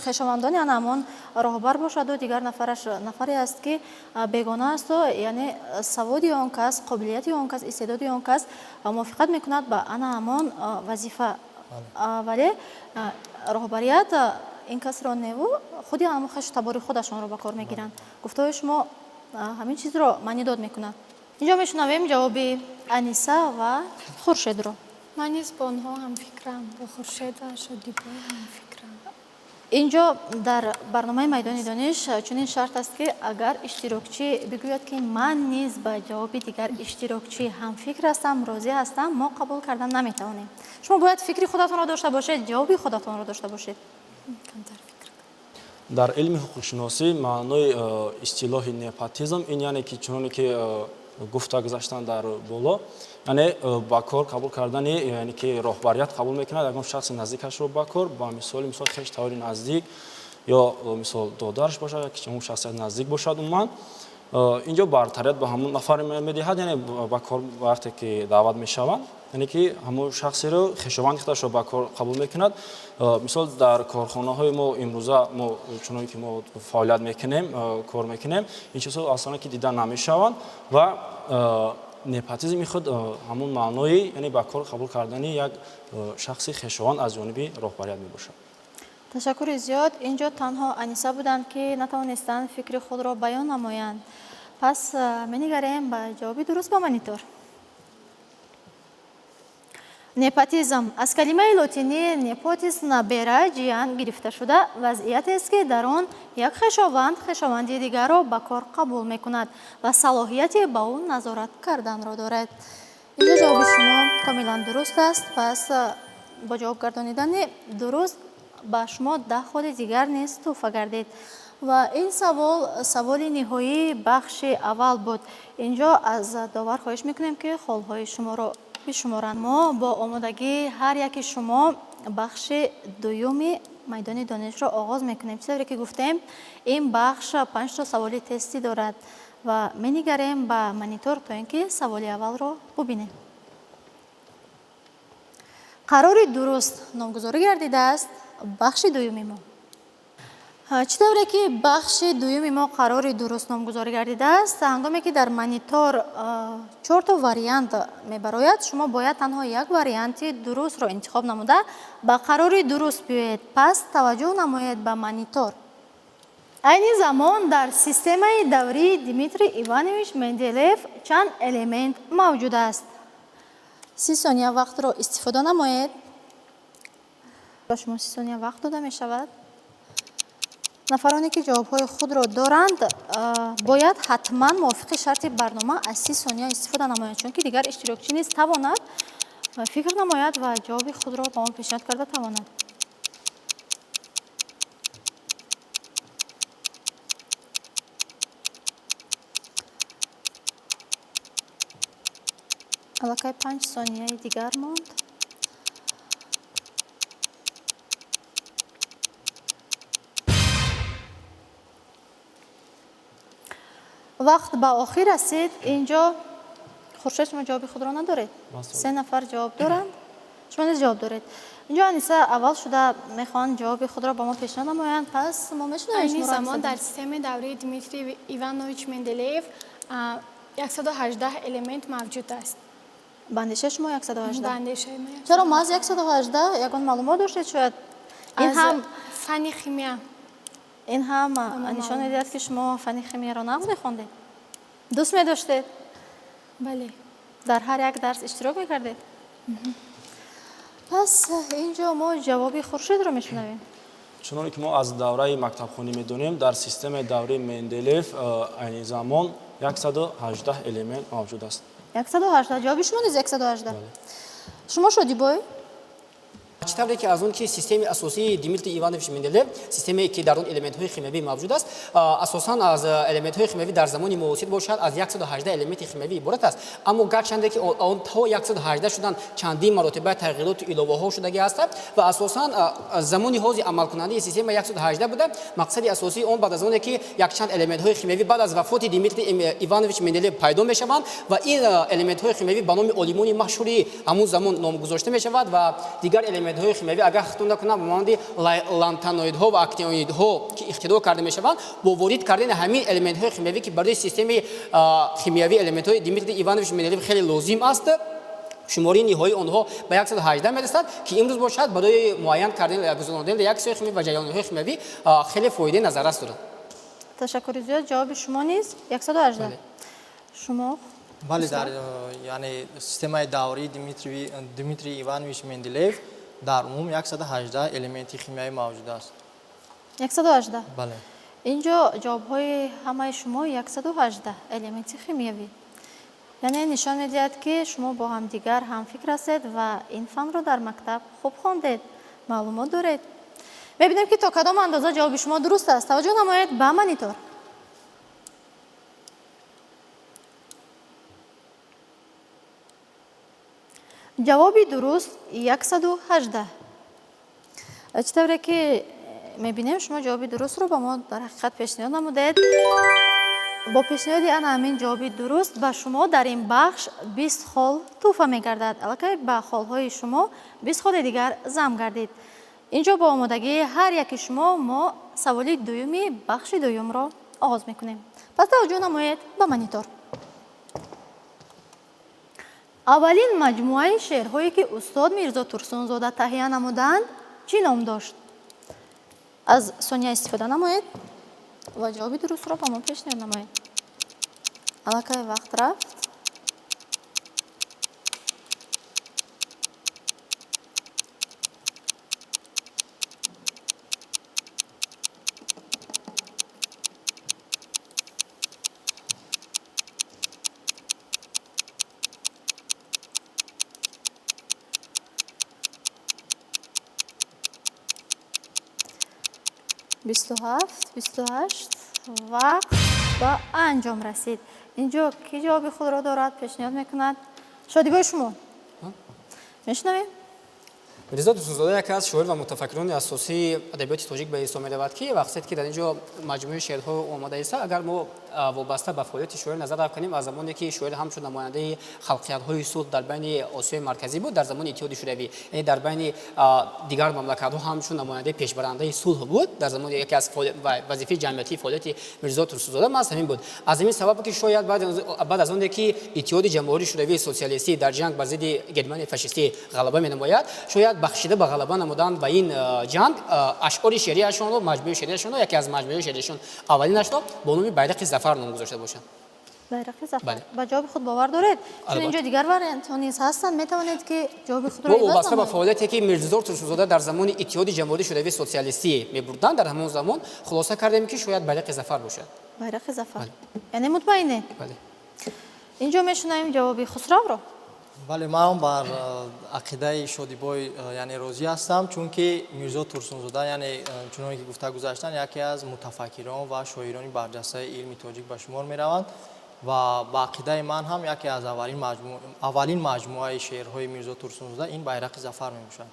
خویشاوندان یعنی همان راهبر باشد و دیگر نفرش نفری است که بیگانه است و یعنی سوادی آن کس قابلیتی آن کس استعدادی آن کس موافقت میکند به همان وظیفه ولی راهبریت این کس را نیو خودی همون خویش تباری خودشان را به کار میگیرند. گفته‌های شما همین چیز رو معنی داد میکنند. اینجا میشنویم جواب انیسا و خورشید رو. من نیز با آنها هم فکرم با خورشید و شادیبا هم فکرم. اینجا در برنامه میدان دانش چنین شرط است که اگر اشتراکچی بگوید که من نیز به جواب دیگر اشتراکچی هم فکر هستم راضی هستم ما قبول کردن نمیتوانیم. شما باید فکری خودتون را داشته باشید جوابی خودتون را داشته باشید. در علم حقوقشناسی معنای اصطلاح نپاتیزم این یعنی که چون که گفته گذاشتن در بالا یعنی با کار قبول کردن یعنی که راهبریت قبول میکند اگر شخص نزدیکش رو با کار با مثال خویش تاری نزدیک یا مثال دادرش باشه که اون شخص نزدیک باشد اون اینجا برتریت به همون نفر میدهد یعنی با کار وقتی که دعوت میشوند یعنی که همون شخصی رو خویشاوند خودش رو با کار قبول میکند مثال در کارخانه های ما امروزه ما چون که ما فعالیت میکنیم کار میکنیم این چیزها اصلا که دیدن نمیشوند و نپاتیزم خود همون معنای یعنی با کار قبول کردن یک شخصی خویشاوند از جانب راهبریت میباشد. تشکر زیاد. اینجا تنها انیسا بودند که نتوانستند فکر خود را بیان نمایند. پس می‌نگریم به جوابی درست با مانیتور. نپاتیزم از کلمه لاتینی نپوتیس نبره جیان گرفته شده وضعیتی است که در آن یک خویشاوندی دیگر را به کار قبول میکند و صلاحیتی به آن نظارت کردن را دارد. اینجا جواب شما کاملا درست است. پس با جواب گردانیدن درست با شما 10 خود دیگر نیز توفه گردید و این سوال نهایی بخش اول بود. اینجا از داور خواهش میکنیم که خالهای شما را بشمارند. ما با آمادگی هر یک شما بخش دوم میدان دانش را آغاز میکنیم. چیزی که گفتیم این بخش 5 تا سوال تستی دارد و می‌نگریم به مانیتور تا اینکه سوال اول را ببینیم. قرار درست نامگذاری گردیده است بخش دوم ما. چطوره که بخش دوم ما قرار درست نامگذاری گردیده است هنگامی که در مانیتور 4 تا واریانت میبراید شما باید تنها یک واریانت درست را انتخاب نموده با قرار درست بیایید. پس توجه نمایید به مانیتور. این زمان در سیستم دوری دیمیتری ایوانویچ مندلیف چند الیمنت موجود است. 30 ثانیه وقت را استفاده نمایید. با شما 30 ثانیه وقت داده می شود. نفرانی که جوابهای خود را دارند باید حتما موافق شرط برنامه از 30 ثانیه استفاده نمایند چون که دیگر اشتراکچی نیست تواند فکر نماید و جواب خود را با ما پیشنهاد کرده تواند. البته 5 ثانیه دیگر ماند. وقت به آخر رسید. اینجا خورشید شما جواب خود را ندارید. 3 نفر جواب دارند. شما نیز جواب دارید. اینجا انیسا اول شده میخوان جواب خود را با ما پیشنهاد نمایند. پس ما میشنویم. این زمان در سیستم دوره دیمیتری ایوانویچ مندلیف 118 الیمنت موجود است. بندشه شما 118. بندشه ما. چرا ما از 118 یگان معلومات داشتید شاید این هم فن شیمیا. این هم نشان میدهد که شما فن شیمیا را نخواندید. دوست می‌داشتید؟ بله. در هر یک درس اشتراک می‌کردید؟ پس اینجا ما جوابی خورشید رو میشنویم. чуноне ки мо аз давраи мактабхонӣ медонем дар системаи давраи менделев айни замон 118 элемент мавҷуд аст 118 جوابی شما نیست 118 شما شدی بای؟ читавре ки аз он ки системаи асосии Дмитрий Иванович Менделев системае ки дар он элементҳои химиявӣ мавҷуд аст асосан аз элементҳои химиявӣ дар замони муосир бошад аз 118 элементи химиявӣ иборат аст аммо гарчанде ки он то 118 шудан чандин маротиба тағйироту иловаҳо шудагӣ ҳастад ва асосан замони ҳозир амалкунандаи системаи 118 буда мақсади асосии он баъд аз оне ки якчанд элементҳои химиявӣ баъд аз вафоти Дмитрий Иванович Менделев пайдо мешаванд ва ин элементҳои химиявӣ ба номи олимони маҳшури ҳамун замон номгузошта мешавад ва дигар элементҳои химиявӣ агар хунда кунам ба монанди лантаноидҳо ва актиноидҳо ки ихтироъ карда мешаванд бо ворид кардани ҳамин элементҳои химиявӣ ки барои системаи химиявӣ элементҳои Дмитрий Иванович Менделев хеле лозим аст шумори ниҳоии онҳо ба 118 мерасад ки имрӯз бошад барои муайян кардани гузарондани реаксияҳои химиявӣ ва ҷараёнҳои химиявӣ хеле фоидаи назаррас дорад. تشکری زیاد جواب شما نیست 118 شما бале дар яъне системаи даврии Дмитрий Иванович Менделев дар умум 118 элементи химиявӣ мавҷуд аст 118 бале اینجا جواب‌های همه شما 118 المنت خیمیایی یعنی نشان می‌دهد که شما با هم دیگر هم فکر هستید و این فن رو در مکتب خوب خواندید معلومات دارید ببینیم که تا کدام اندازه جواب شما درست است توجه نمایید به مانیتور جوابی درست 118 چطوره که میبینیم شما جوابی درست رو با ما در حقیقت پیشنهاد نمودید با پیشنهاد همین جوابی درست به شما در این بخش 20 خال توفه میگردد البته به خالهای شما 20 خال دیگر ضم گردید اینجا با آمادگی هر یک شما ما سوالی دومی بخش دوم را آغاز میکنیم پس توجه نمایید به مانیتور اولین مجموعه شعرهایی که استاد میرزا ترسونزاده تهیه نمودند چی نام داشت؟ از ثانیه استفاده نمایید و جوابی درست را با ما پیشنهاد نمایید. البته وقت رفت. بیست و هشت وقت و انجام رسید اینجا کی جواب خود را دارد پیشنهاد میکند شادیبای شما میشنویم мирзо дусунзода яке аз шоир ва мутафаккирони асосии адабиёти тоҷик ба ҳисоб меравад ки вақте ки дар инҷо маҷмӯи шеърҳо омада ист агар мо вобаста ба фаъолияти шоир назар рафт канем аз замоне ки шоир ҳамчун намояндаи халқиятҳои сулҳ дар байни осиёи марказӣ буд дар замони иттиҳоди шӯравӣ яъне дар байни дигар мамлакатҳо ҳамчун намояндаи пешбарандаи сулҳ буд дар замони яке аз вазифаи ҷамъиятии фаъолияти мирзо турсунзода маҳз ҳамин буд аз ҳамин сабаб ки шояд баъд аз оне ки иттиҳоди ҷамоҳирии шӯравии социалистӣ дар ҷанг бар зидди германияи фашистӣ ғалаба менамояд шояд бахшида ба ғалаба намудан ба ин ҷанг ашъори шеъриашонро маҷмӯи шеърияшонро яке аз маҷмӯи шеърияшон аввалинашро бо номи байрақи зафар ном гузошта бошанд байрақи зафар ба ҷавоби худ бовар доред чун инҷо дигар вариантҳо низ ҳастанд метавонед ки ҷавоби худро иваз вобаста ба фаъолияте ки мирзо турсунзода дар замони иттиҳоди ҷамоҳирии шӯравии социалистӣ мебурданд дар ҳамон замон хулоса кардем ки шояд байрақи зафар бошад байрақи зафар яъне мутмаинед инҷо мешунавем ҷавоби хусравро бале ман бар ақидаи шодибой яъне розӣ ҳастам чунки мирзо турсунзода яъне чуноне ки гуфта гузаштанд яке аз мутафаккирон ва шоирони барҷастаи илми тоҷик ба шумор мераванд ва ба ақидаи ман ҳам яке аз аввалин маҷмӯаи шеърҳои мирзо турсунзода ин байрақи зафар мебошад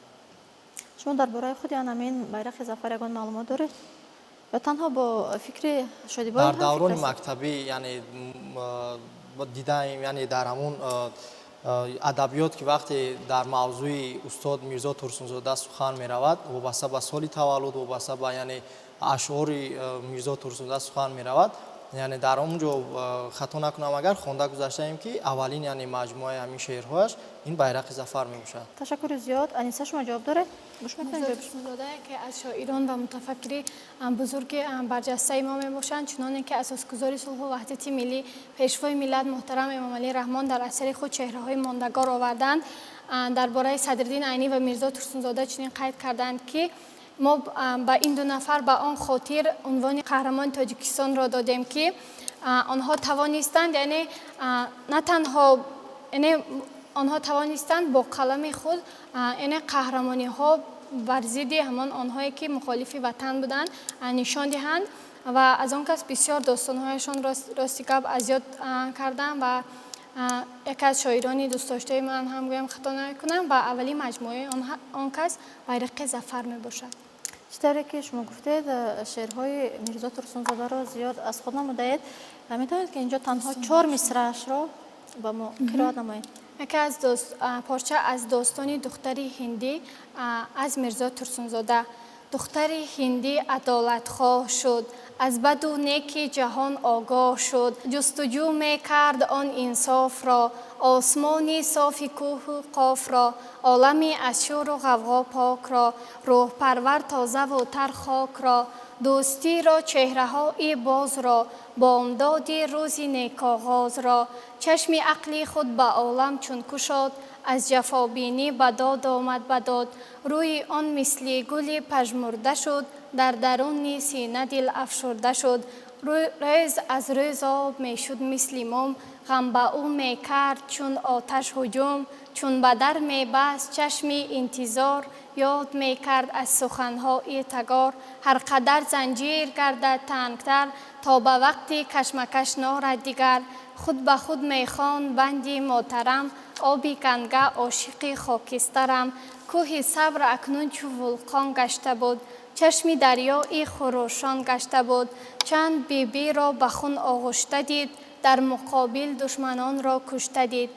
шумо дар бораи худи ҳамин байрақи зафар ягон маълумот доред ё танҳо бо фикри шодибой дар даврони мактабӣ яъне дидаем яъне дар ҳамун адабиёт ки вақте дар мавзӯи устод мирзо турсунзода сухан меравад вобаста ба соли таваллуд вобаста ба яъне ашъори мирзо турсунзода сухан меравад яъне дар он ҷо хато накунам агар хонда гузаштаем ки аввалин яъне маҷмӯаи ҳамин шеърҳояш ин байрақи зафар мебошад. ташаккури зиёд. аниса шумо ҷавоб доред? гӯш мекунед ҷавобш? Турсунзода яке аз шоирон ва мутафаккири бузурги барҷастаи мо мебошанд, чуноне ки асосгузори сулҳу ваҳдати миллӣ, пешвои миллат муҳтарам Эмомалӣ Раҳмон дар асари худ чеҳраҳои мондагор оварданд. Дар бораи Садриддин Айнӣ ва Мирзо Турсунзода чунин қайд карданд ки мо ба ин ду нафар ба он хотир унвони қаҳрамони Тоҷикистонро додем ки онҳо тавонистанд, яъне на танҳо онҳо тавонистанд бо қалами худ яъне қаҳрамониҳо бар зидди ҳамон онҳое ки мухолифи ватан буданд нишон диҳанд ва аз он кас бисёр достонҳояшон рости гап аз ёд карданд ва яке аз шоирони дӯстдоштаи ман ҳам гӯям хато накунам ва аввалин маҷмӯаи он кас байрақи зафар мебошад. читаре ки шумо гуфтед шеърҳои Мирзо Турсунзодаро зиёд аз худ намудаед, метавонед ки инҷо танҳо 4 мисраашро ба мо қироат намоед? яке аз порча аз достони духтари ҳиндӣ аз Мирзо Турсунзода. духтари ҳиндӣ адолатхоҳ шуд, аз баду неки ҷаҳон огоҳ шуд, ҷустуҷӯ мекард он инсофро, осмони софи кӯҳу қофро, олами аз шӯру ғавғо покро, рӯҳпарвар тозаву тар хокро, дӯстиро чеҳраҳои бозро, бомдоди рӯзи некоғозро, чашми ақли худ ба олам чун кушод, аз ҷафобинӣ ба дод омад ба дод, рӯи он мисли гули пажмурда шуд, дар даруни сина дил афшурда шуд, рӯз аз рӯз об мешуд мисли мом, ғам ба ӯ мекард чун оташ ҳуҷум, чун ба дар мебаст чашми интизор, ёд мекард аз суханҳои тагор, ҳар қадар занҷир гардад тангтар, то ба вақти кашмакаш норад дигар, худ ба худ мехонд банди моҳтарам, оби ганга ошиқи хокистарам, кӯҳи сабр акнун чу вулқон гашта буд, чашми дарёи хурӯшон гашта буд, чанд бибиро ба хун оғӯшта дид, дар муқобил душманонро кушта дид.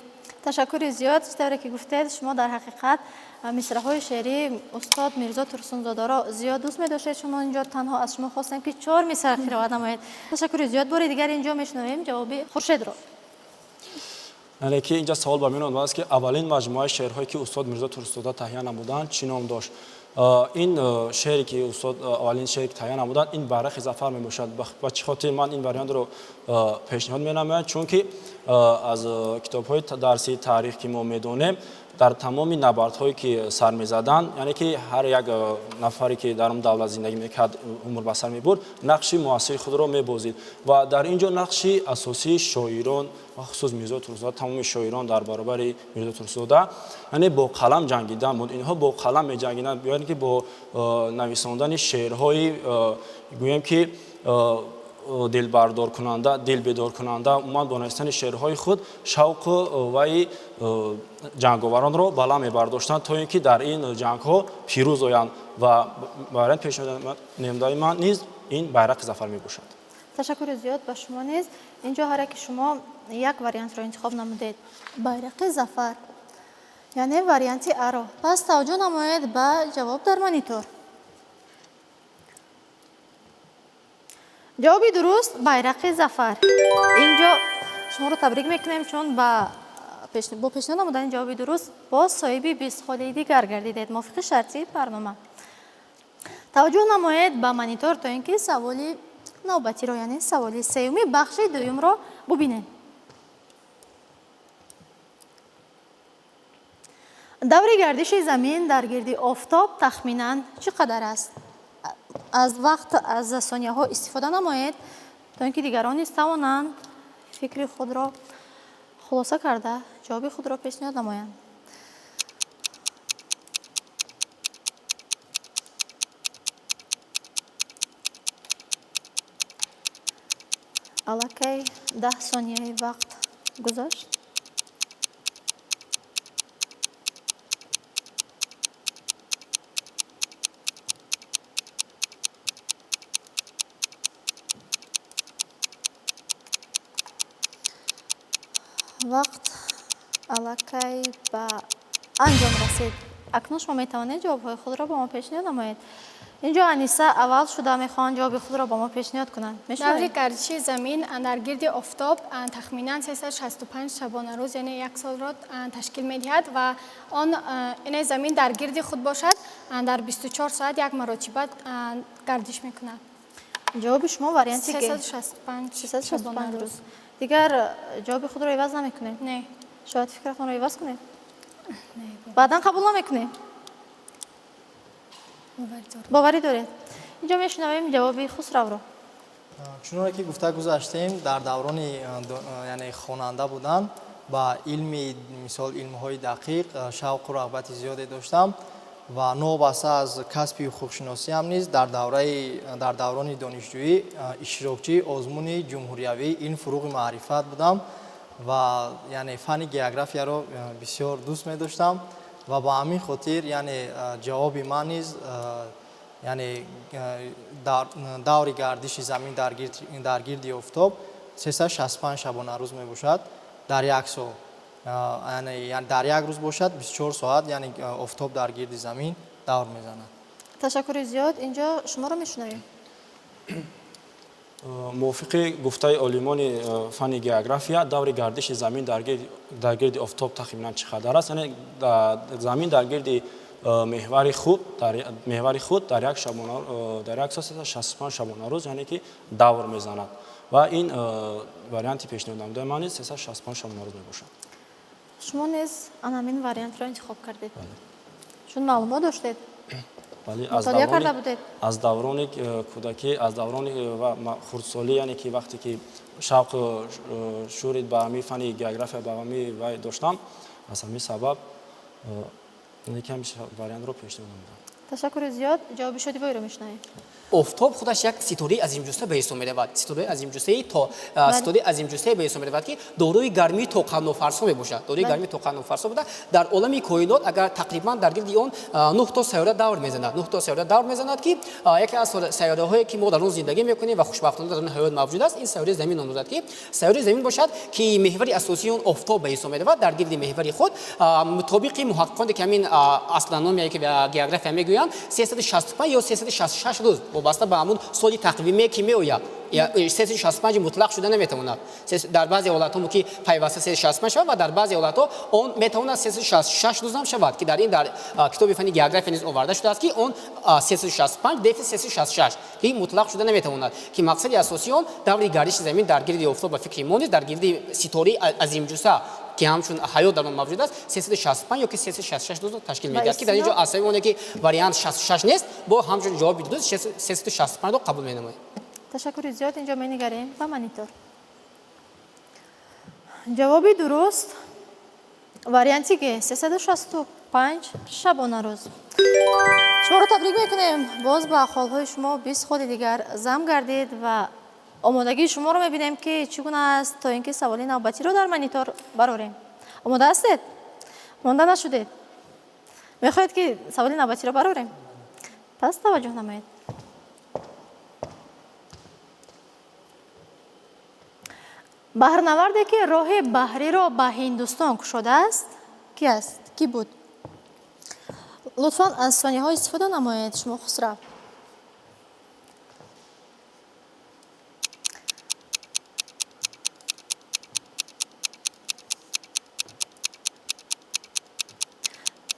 ташаккури зиёд. читаре ки гуфтед, шумо дар ҳақиқат мисраҳои шеърии устод Мирзо Турсунзодаро зиёд дӯст медоштед. шумо инҷо танҳо аз шумо хостем ки 4 мисра қироат намоед. ташаккури зиёд. бори дигар инҷо мешунавем ҷавоби Хуршедро. яъне ки инҷа савол ба мен омадааст ки аввалин маҷмӯаи шеърҳое ки устод Мирзо Турсунзода таҳия намуданд чӣ ном дошт? ин шеъре ки устод аввалин шеъре ки таҳия намуданд ин байрақи зафар мебошад. ба чӣ хотир ман ин вариантро пешниҳод менамоям? чунки аз китобҳои дарси таърих ки мо медонем, дар тамоми набардҳое ки сар мезаданд, яъне ки ҳар як нафаре ки дар он давлат зиндагӣ мекард, умр ба сар мебурд, нақши муассири худро мебозид ва дар ин ҷо нақши асосии шоирон ва хусус Мирзо Турсунзода, тамоми шоирон дар баробари Мирзо Турсунзода, яъне бо қалам ҷангидан буд. инҳо бо қалам меҷангиданд, яъне ки бо нависондани шеърҳои гӯем ки дилбардоркунанда, дилбедоркунанда, умуман бо нависани шеърҳои худ шавқу ваи ҷанговаронро баланд мебардоштанд, то ин ки дар ин ҷангҳо пирӯз оянд ва варианти пешниҳоднамудаи ман низ ин байрақи зафар мебошад. ташаккури зиёд ба шумо низ. инҷо ҳар яки шумо як вариантро интихоб намудед, байрақи зафар, яъне варианти аро. пас таваҷҷӯҳ намоед ба ҷавоб дар монитор. ҷавоби дуруст байрақи зафар. инҷо шуморо табрик мекунем, чун бо пешниҳод намудани ҷавоби дуруст боз соҳиби 20 холии дигар гардидед, мувофиқи шартии барнома. таваҷҷӯҳ намоед ба монитор то ин ки саволи навбатиро, яъне саволи сеюми бахши дуюмро бубинем. даври гардиши замин дар гирди офтоб тахминан чӣ қадар аст? аз вақт аз сонияҳо истифода намоед, то ин ки дигарон низ тавонанд фикри худро хулоса карда ҷавоби худро пешниҳод намоянд. аллакай 10 сонияи вақт гузашт. вақт аллакай ба анҷом расид. акнун шумо метавонед ҷавобҳои худро ба мо пешниҳод намоед. اینجا انیسه اول شده میخوان جواب خود را با ما پیشنهاد کنند. دوره میشنوید؟ گردش زمین در گرد آفتاب تخمینا 365 شبانه روز یعنی یک سال را تشکیل می‌دهد و آن این زمین در گرد خود باشد در 24 ساعت یک مرتبه گردش می‌کند. جواب شما واریانتی که 365 365 روز. دیگر جواب خود را عوض نمیکنید؟ نه. شاید فکرتون را عوض کنید؟ بعدا قبول نمیکنید؟ باوری دارید؟ اینجا میشنویم جواب خسرو را. чуноне ки гуфта гузаштем дар даврони яъне хонанда будан ба илми мисол илмҳои дақиқ шавқу рағбати зиёде доштам ва новобаста аз касби ҳуқуқшиносиам низ дар даврони донишҷӯӣ иштирокчии озмуни ҷумҳуриявии илм-фуруғи маърифат будам ва яъне фанни географияро бисёр дӯст медоштам ва ба ҳамин хотир яъне ҷавоби ман низ яъне даври гардиши замин дар гирди офтоб 365 шабона рӯз мебошад дар як сол. яъне дар як рӯз бошад 24 соат яъне офтоб дар гирди замин давр мезанад. ташаккури зиёд. инҷо шуморо мешунавем. мувофиқи гуфтаи олимони фанни география даври гардиши замин дар гирди офтоб тахминан чӣ қадар аст? яъне замин дар гирди меҳвари худ дар як сол 365 шабона рӯз яъне ки давр мезанад ва ин варианти пешниҳоднамудаи ман низ 365 шабона рӯз мебошад. шумо низ анамин вариантро интихоб кардед. чун маълумот доштед? мутолиа карда будед? аз даврони кӯдакӣ аз даврони хурдсолӣ яъне ки вақте ки шавқу шӯри ба ҳамин фанни география ба ҳамин вай доштам аз ҳамин сабаб якам вариантро пешниҳод намудам. ташаккури зиёд. ҷавоби шодибойро мешунавем. офтоб худаш як ситораи азимҷуста ба ҳисоб меравад. ситораи азимҷустаи то ситораи азимҷустае ба ҳисоб меравад ки дорои гармии тоқанофарсо мебошад. дорои гармии тоқанофарсо буда дар олами коинот агар тақрибан дар гирди он 9 то сайёра давр мезанад. 9 то сайёра давр мезанад ки яке аз сайёраҳое ки мо дар он зиндагӣ мекунем ва хушбахтона дар он ҳаёт мавҷуд аст. ин сайёраи замин номзад ки сайёраи замин бошад ки меҳвари асосии он офтоб ба ҳисоб меравад дар гирди меҳвари худ мутобиқи муҳаққиқоне ки ҳамин астрономия ки география мегӯянд 365 ё 366 рӯз вобаста ба ҳамун соли тақвиме ки меояд 365 мутлақ шуда наметавонад. дар баъзе ҳолатҳо ки пайваста 365 шавад ва дар баъзе ҳолатҳо он метавонад 366 рӯз ҳам шавад ки дар ин дар китоби фанни география низ оварда шудааст ки он 365 дефис 366 ки мутлақ шуда наметавонад ки мақсади асосии он даври гардиши замин дар гирди офтоб ба фикри мо низ дар гирди ситораи азимҷуса ки ҳамчун ҳаёт дар он мавҷуд аст 365 ё ки 366 рӯз ташкил медиҳад ки дар инҷо асаби оне ки вариант 66 нест бо ҳамчун ҷавоби дуруст 365 ро қабул менамоем. ташаккури зиёд. инҷо менигарем ба монитор. ҷавоби дуруст варианти г 365 шабона рӯз. шуморо табрик мекунем. боз ба холҳои шумо 20 ходи дигар зам гардид ва омодагии шуморо мебинем ки чӣ гуна аст то ин ки саволи навбатиро дар монитор барорем. омода ҳастед? монда нашудед? мехоҳед ки саволи навбатиро барорем? пас таваҷҷӯҳ намоед. баҳрнаварде ки роҳи баҳриро ба ҳиндустон кушодааст ки аст? ки буд? лутфан аз сониҳо истифода намоед. шумо хусрав.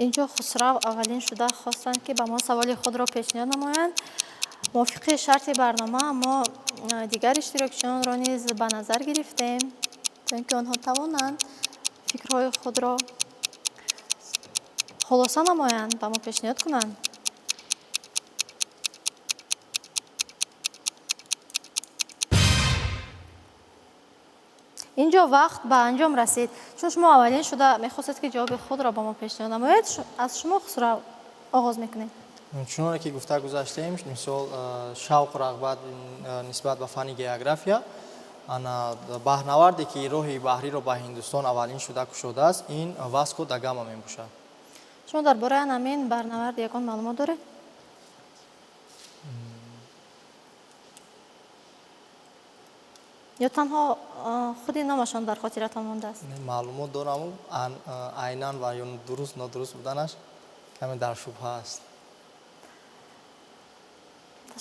инҷо хусрав аввалин шуда хостанд ки ба мо саволи худро пешниҳод намоянд. мувофиқи шарти барнома мо дигар иштирокчиёнро низ ба назар гирифтем то ин ки онҳо тавонанд фикрҳои худро хулоса намоянд, ба мо пешниҳод кунанд. инҷо вақт ба анҷом расид. чун шумо аввалин шуда мехостед ки ҷавоби худро ба мо пешниҳод намоед, аз шумо хусрав оғоз мекунем. чуноне ки гуфта гузаштем мисол шавқу рағбат нисбат ба фанни география баҳрнаварде ки роҳи баҳриро ба ҳиндустон аввалин шуда кушодааст ин Васко да Гама мебошад. шумо дар бораи ҳамин баҳрнавард ягон маълумот доред? ё танҳо худи номашон дар хотиратон мондааст? маълумот дорам айнан ва ё дуруст нодуруст буданаш каме дар шубҳа аст.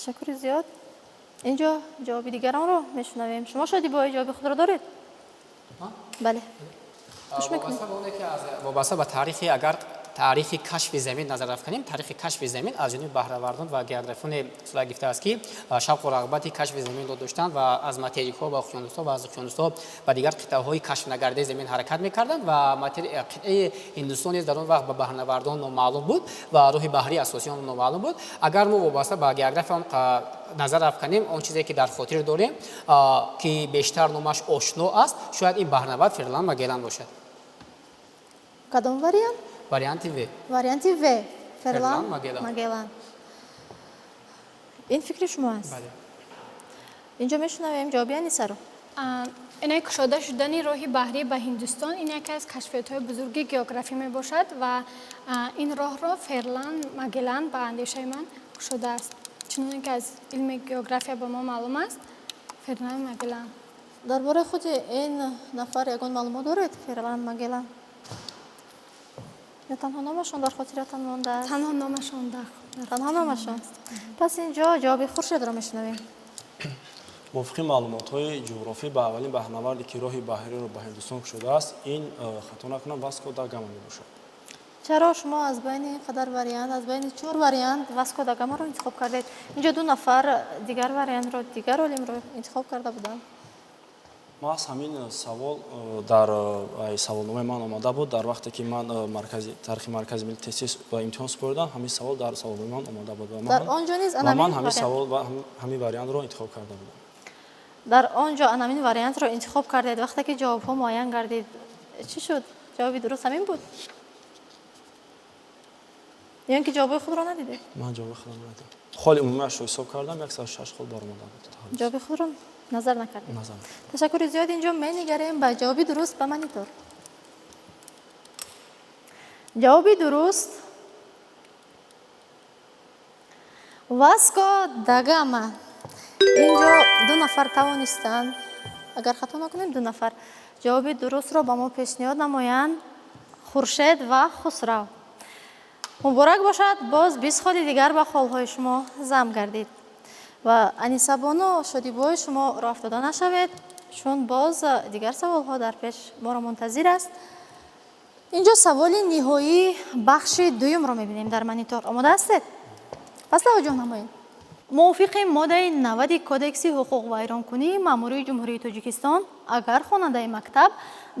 تشکر زیاد. اینجا جواب دیگران رو میشنویم. شما شادی با جواب خود رو دارید؟ بله. وابسته به تاریخی اگر تاریخ کشف زمین نظر افکنیم، تاریخ کشف زمین از جانب بهره‌وردان و گردافون صورت گرفته است که شوق و رغبت کشف زمین را داشتند و از ماتریک‌ها و اقیانوس‌ها و از اقیانوس‌ها و دیگر قطعه‌های کشف نگرده زمین حرکت می‌کردند و قطعه هندوستان در آن وقت به بهره‌وردان نامعلوم بود و راه بحری اساسی آن نامعلوم بود. اگر ما وابسته به گرداف آن نظر افکنیم، آن چیزی که در خاطر داریم که بیشتر نامش آشنا است، شاید این بهره‌ورد فرلند مگلن باشد. کدام وریانت؟ وریانت و وریانت و فرلند مگلن. مگلن. این فکر شما است؟ بله. اینجا میشنویم جواب انیسه رو. اینه کشاده شدن راه بحری به هندوستان این یکی از کشفیات‌های بزرگ گئوگرافی می باشد و این راه را فرلند مگلن به اندیشه من کشاده است. چون که از علم گئوگرافی به ما معلوم است، فرلند مگلن. درباره خود این نفر یگان معلومات دارید؟ فرلند مگلن؟ یا تنها نامشان در خاطرتان مانده است؟ تنها نامشان تنها نامشان. پس اینجا جواب خورشید را میشنویم. موافق معلومات‌های جغرافی به اولین بهره‌وردی که راه بحری رو به هندوستان گشوده است، این خطا نکنم واسکو دا گاما میباشد. چرا شما از بین این قدر وریانت، از بین 4 وریانت واسکو دا گاما رو انتخاب کردید؟ اینجا 2 نفر دیگر وریانت رو، دیگر علم رو انتخاب کرده بودند. ما از همین سوال در سوالنامه من آمده بود. در وقتی که من تاریخ مرکزی ملی تسیس و امتحان سپردم، همین سوال در سوالنامه من آمده بود در آنجا نیز من همین سوال و همین وریانت رو انتخاب کرده بودم. در آنجا همین وریانت رو انتخاب کردید. وقتی که جواب ها معین گردید چی شد؟ جوابی درست همین بود؟ یا اینکه جواب خود رو ندیدید؟ من جواب خودم ندیدم. خالی عمومیش رو حساب کردم 106 خود بار اومده بود. جواب خود رو نظر نکردید. نظر. تشکر زیاد. اینجا می‌نگریم به جوابی درست به مانیتور. جوابی درست واسکو دا گاما. اینجا 2 نفر توانستند، اگر خطا نکنیم 2 نفر جواب درست را با ما پیشنهاد نمایند. خورشید و خسرو. مبارک باشد. باز 20 خالی دیگر به خالهای شما جمع گردید و انیسه بانو شادیبای شما را افتاده نشوید، چون باز دیگر سوال ها در پیش ما را منتظر است. اینجا سوال نهایی بخش دوم را میبینیم در مانیتور. آماده هستید؟ پس توجه نمایید. موافق ماده 90 کودکس حقوق و ایرانکنی ماموری جمهوری تاجیکستان اگر خواننده مکتب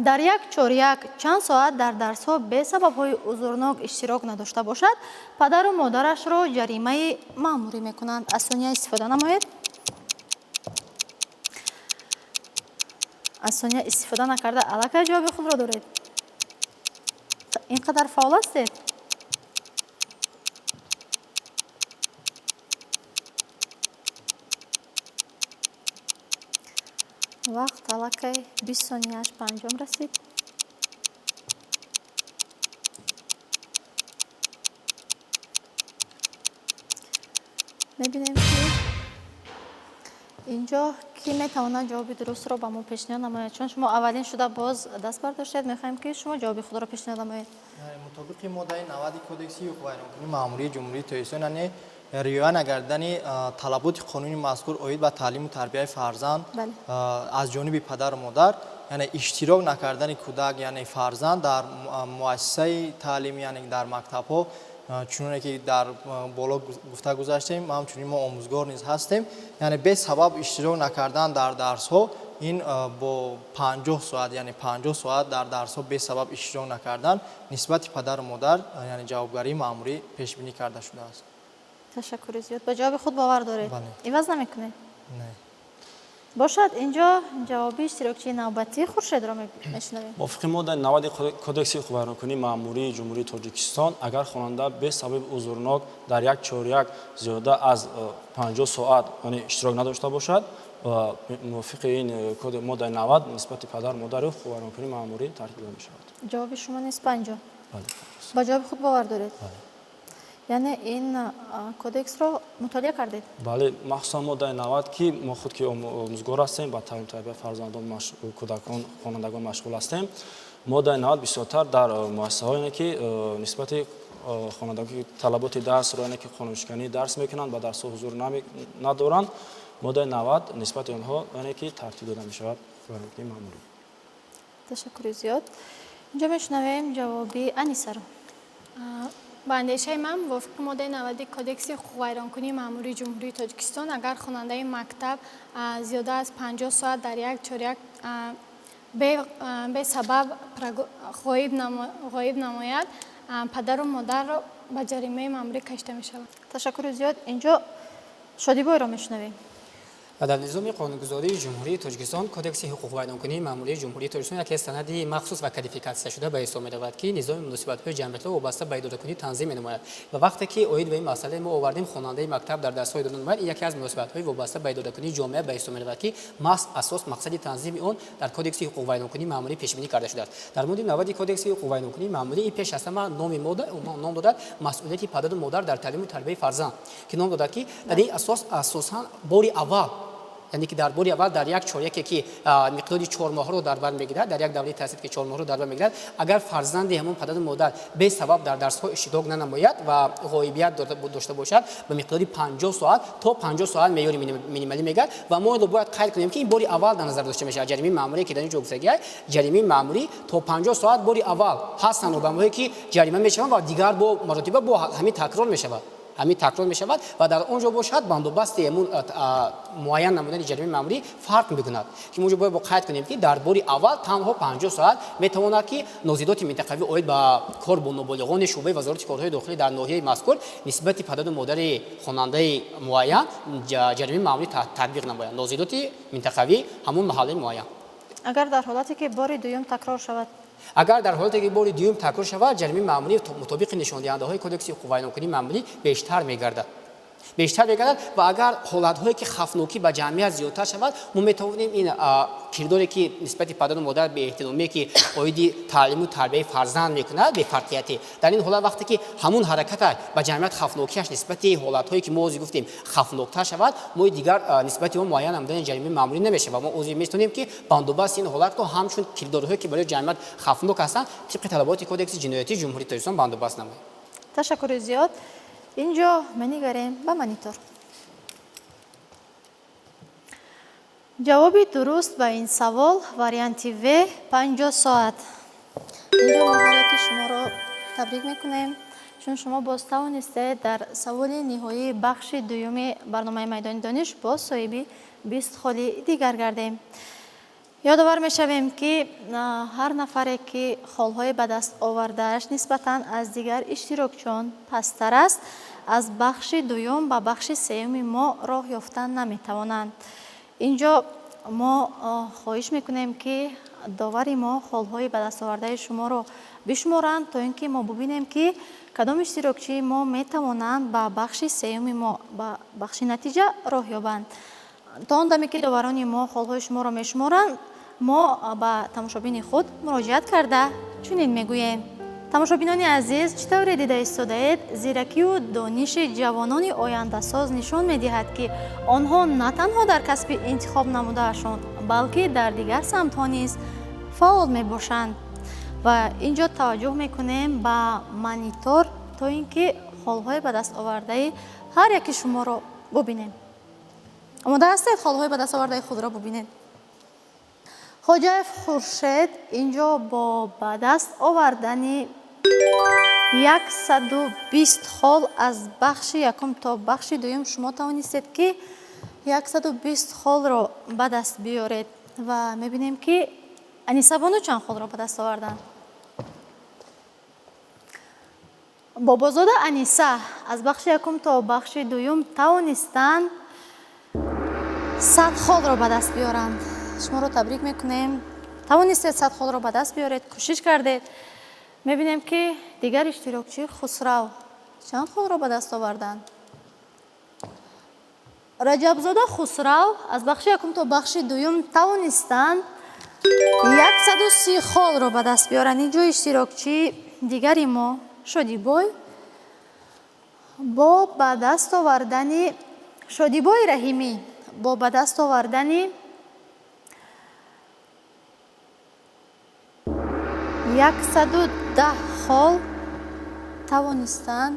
در 1/4 چند ساعت در درس ها به سبب های عذرناک اشتراک نداشته باشد، پدر و مادرش را جریمه ماموری میکنند. از ثانیه استفاده نمایید. از ثانیه استفاده نکرده الکی جواب خود را دارید. اینقدر فعال هستید. وقت الکی 20 ثانیه‌اش به انجام رسید. می‌بینیم که اینجا کی میتواند جواب درست را به ما پیشنهاد نماید. چون شما اولین شده باز دست برداشتید، می‌خوایم که شما جواب خود را پیشنهاد نمایید. مطابق ماده 90 کودکس حقوق ایرانکنی ماموری جمهوری تاجیکستان رعایت نکردن طلبات قانونی مذکور اوید به تعلیم و تربیت فرزند از جانب پدر و مادر، یعنی اشتراک نکردن کودک یعنی فرزند در مؤسسه تعلیمی، یعنی در مکتب ها، چون که در بالا گفته گذاشتیم ما همچنین ما آموزگار نیز هستیم، یعنی به سبب اشتراک نکردن در درس ها این با 50 ساعت یعنی 50 ساعت در درس ها به سبب اشتراک نکردن نسبت پدر و مادر یعنی جوابگری ماموری پیش بینی کرده شده است. تشکر زیاد. به جواب خود باور دارید؟ بله. عوض نمیکنید؟ نه. باشد. اینجا جوابی اشتراکچی نوبتی خورشید را میشنویم. موافق ماده 90 کودکس حقوق ایرانکنی ماموری جمهوری تاجیکستان اگر خواننده به سبب عذرناک در 1/4 زیاده از 50 ساعت یعنی اشتراک نداشته باشد، موافق این کد ماده 90 نسبت پدر مادر حقوق ایرانکنی ماموری ترتیب داده می‌شود. جواب شما نیست 50. بله. با جواب خود باور دارید؟ بله. یعنی این کودکس رو مطالعه کردید؟ بله، مخصوصا ماده 90 که ما خود که آموزگار هستیم با تعلیم تربیت فرزندان کودکان خوانندگان مشغول هستیم. ماده 90 بسیارتر در مؤسسه‌هایی که نسبت хонандаки талаботи дарсро яне ки қонуншиканӣ дарс мекунанд ба дарсҳо ҳузур надоранд моддаи 90 нисбати онҳо яне ки тартиб дода мешавад ки маъмурӣ. ташаккури зиёд. инҷо мешунавем ҷавоби Анисаро. ба андешаи ман мувофиқи моддаи 90 кодекси ҳуқуқвайронкунии маъмурии ҷумҳурии Тоҷикистон агар хонандаи мактаб зиёда аз 50 соат дар як чоряк бесабаб ғоиб намояд, падару модарро ба ҷаримаи маъмурӣ кашида мешавад. ташаккури зиёд. инҷо Шодибойро мешунавем. дар низоми қонунгузории ҷумҳурии Тоҷикистон кодекси ҳуқуқвайронкунии маъмурии ҷумҳурии Тоҷикистон яке аз санади махсус ва кодификатсия шуда ба ҳисоб меравад ки низоми муносибатҳои ҷамъиятро вобаста ба идоракунӣ танзим менамояд. ва вақте ки оид ба ин масъала мо овардем хонандаи мактаб дар дарсҳои идора намояд, ин яке аз муносибатҳои вобаста ба идоракунии ҷомеа ба ҳисоб меравад ки асос мақсади танзими он дар кодекси ҳуқуқвайронкунии маъмурӣ пешбинӣ карда шудааст. дар моддаи 90 кодекси ҳуқуқвайронкунии маъмурӣ ин пеш аз ҳама ном додад масъулияти падару модар дар таълиму тарбияи фарзанд ки ном додад ки дар ин асосан бори аввал яъне ки дар бори аввал дар як чоряке ки миқдори 4 моҳро дар бар мегирад, дар як давраи таҳсил ки 4 моҳро дар бар мегирад, агар фарзанди ҳамон падару модар бесабаб дар дарсҳо иштирок нанамояд ва ғоибият дошта бошад ба миқдори 50 соат то 50 соат меъёри минималӣ мегӯяд ва мо бояд қайд кунем ки ин бори аввал дар назар дошта мешавад. ҷаримаи маъмурие ки дар ин ҷо гуфтагиай, ҷаримаи маъмурӣ то 50 соат бори аввал ҳастанд ба моҳе ки ҷарима мешаванд ва дигар бо маротиба бо ҳамин такрор мешавад ва дар он ҷо бошад бандобасти муайян намудани ҷаримаи маъмурӣ фарқ мекунад ки мо ҷо бояд қайд кунем ки дар бори аввал танҳо 50 соат метавонад ки нозидоти минтақавӣ оид ба кор бо ноболиғони шуъбаи вазорати корҳои дохилӣ дар ноҳияи мазкур нисбати падару модари хонандаи муайян ҷаримаи маъмурӣ татбиқ намоянд. нозидоти минтақавӣ ҳамон маҳаллаи муайян. агар дар ҳолате ки бори дуюм такрор шавад, агар дар ҳолате ки бори дуюм такрор шавад, ҷаримаи маъмурӣ мутобиқи нишондиҳандаҳои кодекси ҳуқуқвайронкунии маъмурӣ бештар мегардад ва агар ҳолатҳое ки хафнокӣ ба ҷамъият зиёдтар шавад, мо метавонем ин кирдоре ки нисбати падару модар беэҳтиромие ки оиди таълиму тарбияи фарзанд мекунад бефарқиятӣ, дар ин ҳолат вақте ки ҳамун ҳаракаташ ба ҷамъият хафнокиаш нисбати ҳолатҳое ки мо ҳозир гуфтем хафноктар шавад, мо дигар нисбати он муайян намудани ҷаримаи маъмурӣ намешавад. мо ҳозир метавонем ки бандобасти ин ҳолатро ҳамчун кирдорҳое ки барои ҷамъият хафнок ҳастанд тибқи талаботи кодекси ҷиноятии ҷумҳурии Тоҷикистон бандобаст намоем. ташаккури зиёд. инҷо менигарем ба монитор. ҷавоби дуруст ба ин савол варианти В 50 соат. инҷо мо ҳар яки шуморо табрик мекунем, чун шумо боз тавонистед дар саволи ниҳоии бахши дуюми барномаи майдони дониш боз соҳиби 20 холи дигар гардем. ёдовар мешавем ки ҳар нафаре ки холҳои ба даст овардааш нисбатан аз дигар иштирокчиён пасттар аст, аз бахши дуюм ба бахши сеюми мо роҳ ёфтан наметавонанд. инҷо мо хоҳиш мекунем ки довари мо холҳои ба дастовардаи шуморо бишуморанд то ин ки мо бубинем ки кадом иштирокчии мо метавонанд ба бахши сеюми мо ба бахши натиҷа роҳ ёбанд. то он даме ки доварони мо холҳои шуморо мешуморанд, мо ба тамошобини худ муроҷиат карда чунин мегӯем: тамошобинони азиз, чӣ тавре дида истодаед, зиракию дониши ҷавонони ояндасоз нишон медиҳад ки онҳо на танҳо дар касби интихоб намудаашон, балки дар дигар самтҳо низ фаъол мебошанд. ва инҷо таваҷҷӯҳ мекунем ба монитор то ин ки холҳои ба дастовардаи ҳар яки шуморо бубинем. омода ҳастед холҳои ба дастовардаи худро бубинед? хоҷаев хуршед инҷо бо ба даст овардани 120 хол аз бахши якум то бахши дуюм шумо тавонистед ки 120 холро ба даст биёред ва мебинем ки анисабону чанд холро ба даст оварданд. бобозода Аниса аз бахши якум то бахши дуюм тавонистанд 100 холро ба даст биёранд. шуморо табрик мекунем. тавонистед 100 холро ба даст биёред, кӯшиш кардед. мебинем ки дигар иштирокчӣ Хусрав чанд холро ба даст оварданд. раҷабзода Хусрав аз бахши якум то бахши дуюм тавонистанд 130 холро ба даст биёранд. ин ҷо иштирокчӣ дигари мо Шодибой бо ба даст овардани Шодибои Раҳимӣ бо ба даст овардани 110 хол тавонистанд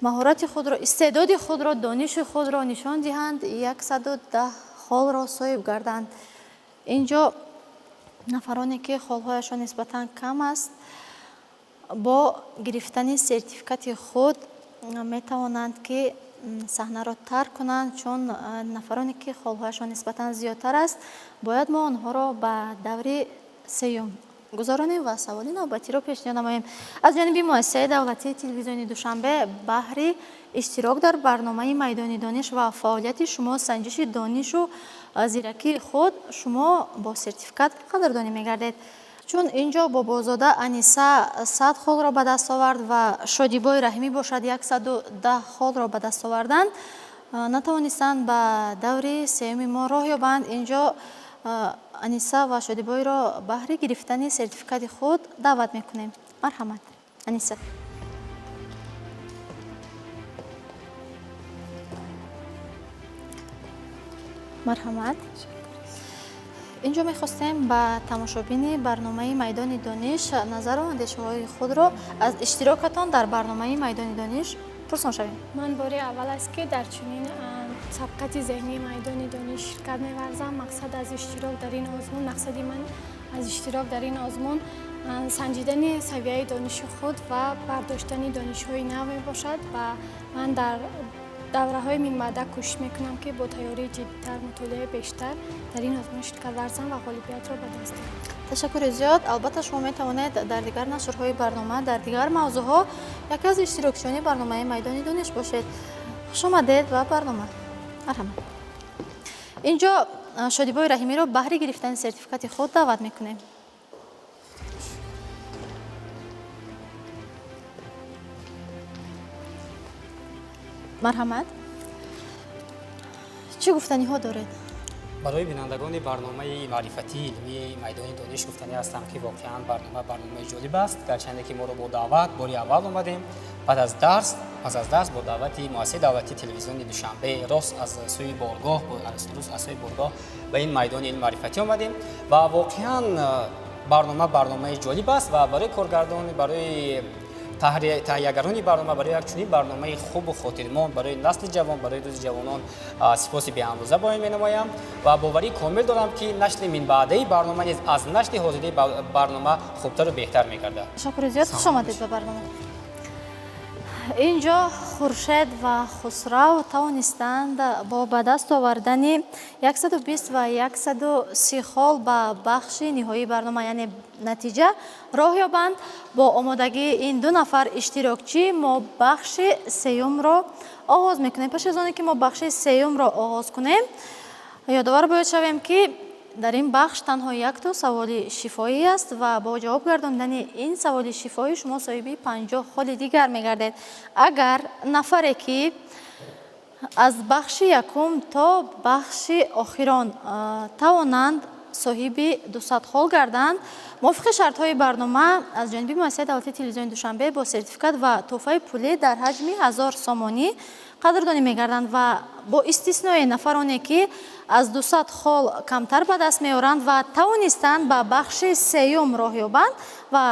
маҳорати худро, истеъдоди худро, дониши худро нишон диҳанд, 110 холро соҳиб гарданд. инҷо нафароне ки холҳояшон нисбатан кам аст, бо гирифтани сертификати худ метавонанд ки саҳнаро тарк кунанд, чун нафароне ки холҳояшон нисбатан зиёдтар аст, бояд мо онҳоро ба даври сеюм гузаронем ва саволи навбатиро пешниҳод намоем. Аз ҷониби муассисаи давлатии телевизиони Душанбе баҳри иштирок дар барномаи майдони дониш ва фаъолияти шумо санҷиши донишу зиракии худ шумо бо сертификат қадрдонӣ мегардед. чун инҷо бобозода Аниса 100 холро ба даст овард ва Шодибой Раҳимӣ бошад 110 холро ба даст оварданд, натавонистанд ба даври сеюми мо роҳ ёбанд. инҷо Аниса ва Шодибойро баҳри гирифтани сертификати худ даъват мекунем. марҳамат. Аниса. марҳамат. инҷо мехостем ба тамошобини барномаи майдони дониш назару андешаҳои худро аз иштирокатон дар барномаи майдони дониш пурсон шавем. ман бори аввал аст ки дар чунин сабқати зеҳнии майдони дониш ширкат меварзам. Мақсади ман аз иштирок дар ин озмун санҷидани савияи дониши худ ва бардоштани донишҳои нав мебошад ва ман дар давраҳои минбаъда кӯшиш мекунам ки бо тайёрии ҷиддитар, мутолиаи бештар дар ин озмун ширкат варзам ва ғолибиятро ба даст диҳам. ташаккури зиёд. албатта шумо метавонед дар дигар нашрҳои барнома, дар дигар мавзӯъҳо яке аз иштирокчиёни барномаи майдони дониш бошед. хушомадед ба барнома. марҳамат. инҷо Шодибои Раҳимиро баҳри гирифтани сертификати худ даъват мекунем. марҳамат. чӣ гуфтаниҳо доред? барои бинандагони барномаи маърифатии илмии майдони дониш гуфтанӣ ҳастам ки воқеан барномаи ҷолиб аст. гарчанде ки моро бо даъват бори аввал омадем, пас аз дарс бо давлати муассисаи давлатии телевизиони Душанбе рост аз сӯи боргоҳ ба ин майдони илми маърифатӣ омадем ва воқеан барномаи ҷолиб аст ва барои коргардони, барои таҳиягарони барнома, барои як чунин барномаи хубу хотирмон барои насли ҷавон, барои рӯзи ҷавонон сипоси беандоза боён менамоям ва боварии комил дорам ки нашри минбаъдаи барнома низ аз нашри ҳозирии барнома хубтару беҳтар мегардад. ташаккури зиёд. хуш омадед ба барнома. инҷо Хуршед ва Хусрав тавонистанд бо ба даст овардани 120 ва 130 хол ба бахши ниҳоии барнома, яъне натиҷа роҳ ёбанд. бо омодагии ин ду нафар иштирокчӣ мо бахши сеюмро оғоз мекунем. пеш аз оне ки мо бахши сеюмро оғоз кунем, ёдовар бояд шавем ки дар ин бахш танҳо якто саволи шифоӣ аст ва бо ҷавоб гардондани ин саволи шифоӣ шумо соҳиби 50 холи дигар мегардед. агар нафаре ки аз бахши якум то бахши охирон тавонанд соҳиби 200 хол гарданд, мувофиқи шартҳои барнома аз ҷониби муассисаи давлатии телевизиони Душанбе бо сертификат ва тӯҳфаи пулӣ дар ҳаҷми 1000 сомонӣ қадрдонӣ мегарданд ва бо истиснои нафароне ки аз 200 хол камтар ба даст меоранд ва тавонистанд ба бахши сеюм роҳ ёбанд ва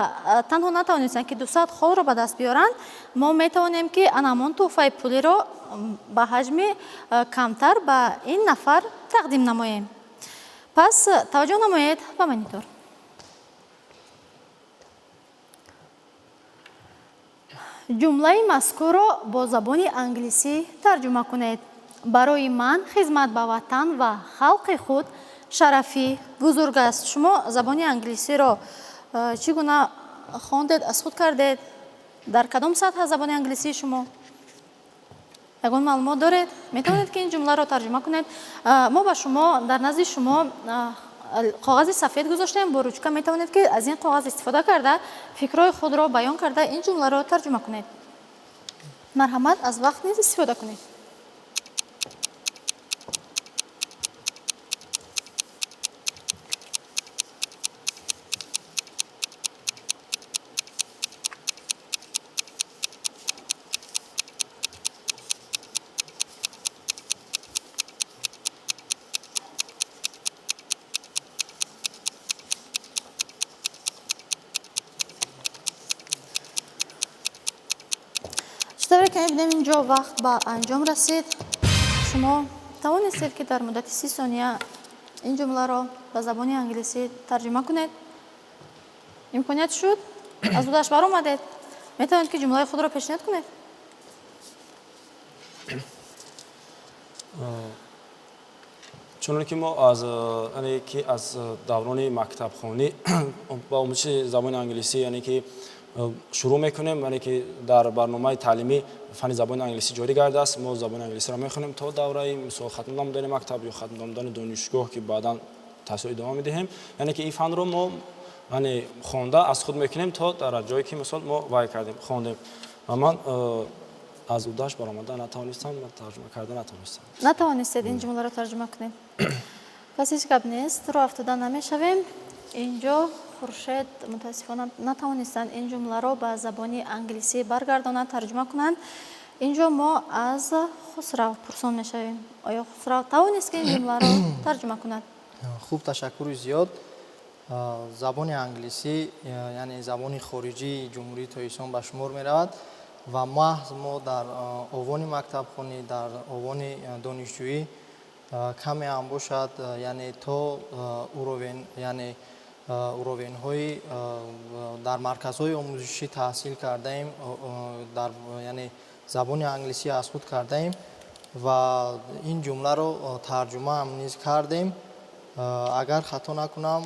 танҳо натавонистанд ки 200 холро ба даст биёранд, мо метавонем ки анамон тӯҳфаи пулиро ба ҳаҷми камтар ба ин нафар тақдим намоем. пас таваҷҷӯҳ намоед ба монитор. ҷумлаи мазкурро бо забони англисӣ тарҷума кунед. барои ман хизмат ба ватан ва халқи худ шарафи бузург аст. шумо забони англисиро чӣ гуна хондед, аз худ кардед? дар кадом сатҳ забони англисии шумо? ягон маълумот доред? метавонед ки ин ҷумларо тарҷума кунед? мо ба шумо дар назди шумо коғази сафед гузоштем, бо ручка метавонед ки аз ин коғаз истифода карда фикрҳои худро баён карда ин ҷумларо тарҷума кунед. марҳамат, аз вақт низ истифода кунед. تصور کنید ببینیم اینجا وقت به انجام رسید. شما توانستید که در مدت 30 ثانیه این جمله را به زبان انگلیسی ترجمه کنید. امکانیت شد؟ از بودش بر اومدید. میتونید که جمله خود را پیشنهاد کنید. چون که ما از دوران مکتب خوانی با آموزش زبان انگلیسی یعنی که شروع میکنیم، یعنی که در برنامه تعلیمی فن زبان انگلیسی جاری گردیده است. ما زبان انگلیسی را میخونیم تا دوره مثلا ختم نمودن مکتب یا ختم نمودن دانشگاه که بعدا تحصیل ادامه میدهیم. یعنی که این فن رو ما یعنی خوانده از خود میکنیم تا در جایی که مثلا ما وای کردیم خواندیم. و من از اودش برآمده نتوانستم ترجمه کردن نتوانستید این جمله را ترجمه کنید. پس هیچ گپ نیست، رو افتاده نمیشویم. اینجا خورشید متاسفانه نتوانستند این جمله را به زبان انگلیسی برگردانند ترجمه کنند. اینجا ما از خسرو پرسان میشویم. آیا خسرو توانست که این جمله را ترجمه کند؟ خوب، تشکر زیاد. زبان انگلیسی یعنی زبان خارجی جمهوری تاجیکستان به شمار می رود و محض ما در عنوان مکتب خوانی در عنوان دانشجویی کمی هم باشد یعنی تا اوروین های در مرکزهای آموزشی تحصیل کرده ایم، در یعنی زبان انگلیسی از خود کرده ایم و این جمله رو ترجمه هم نیز کردیم. اگر خطا نکنم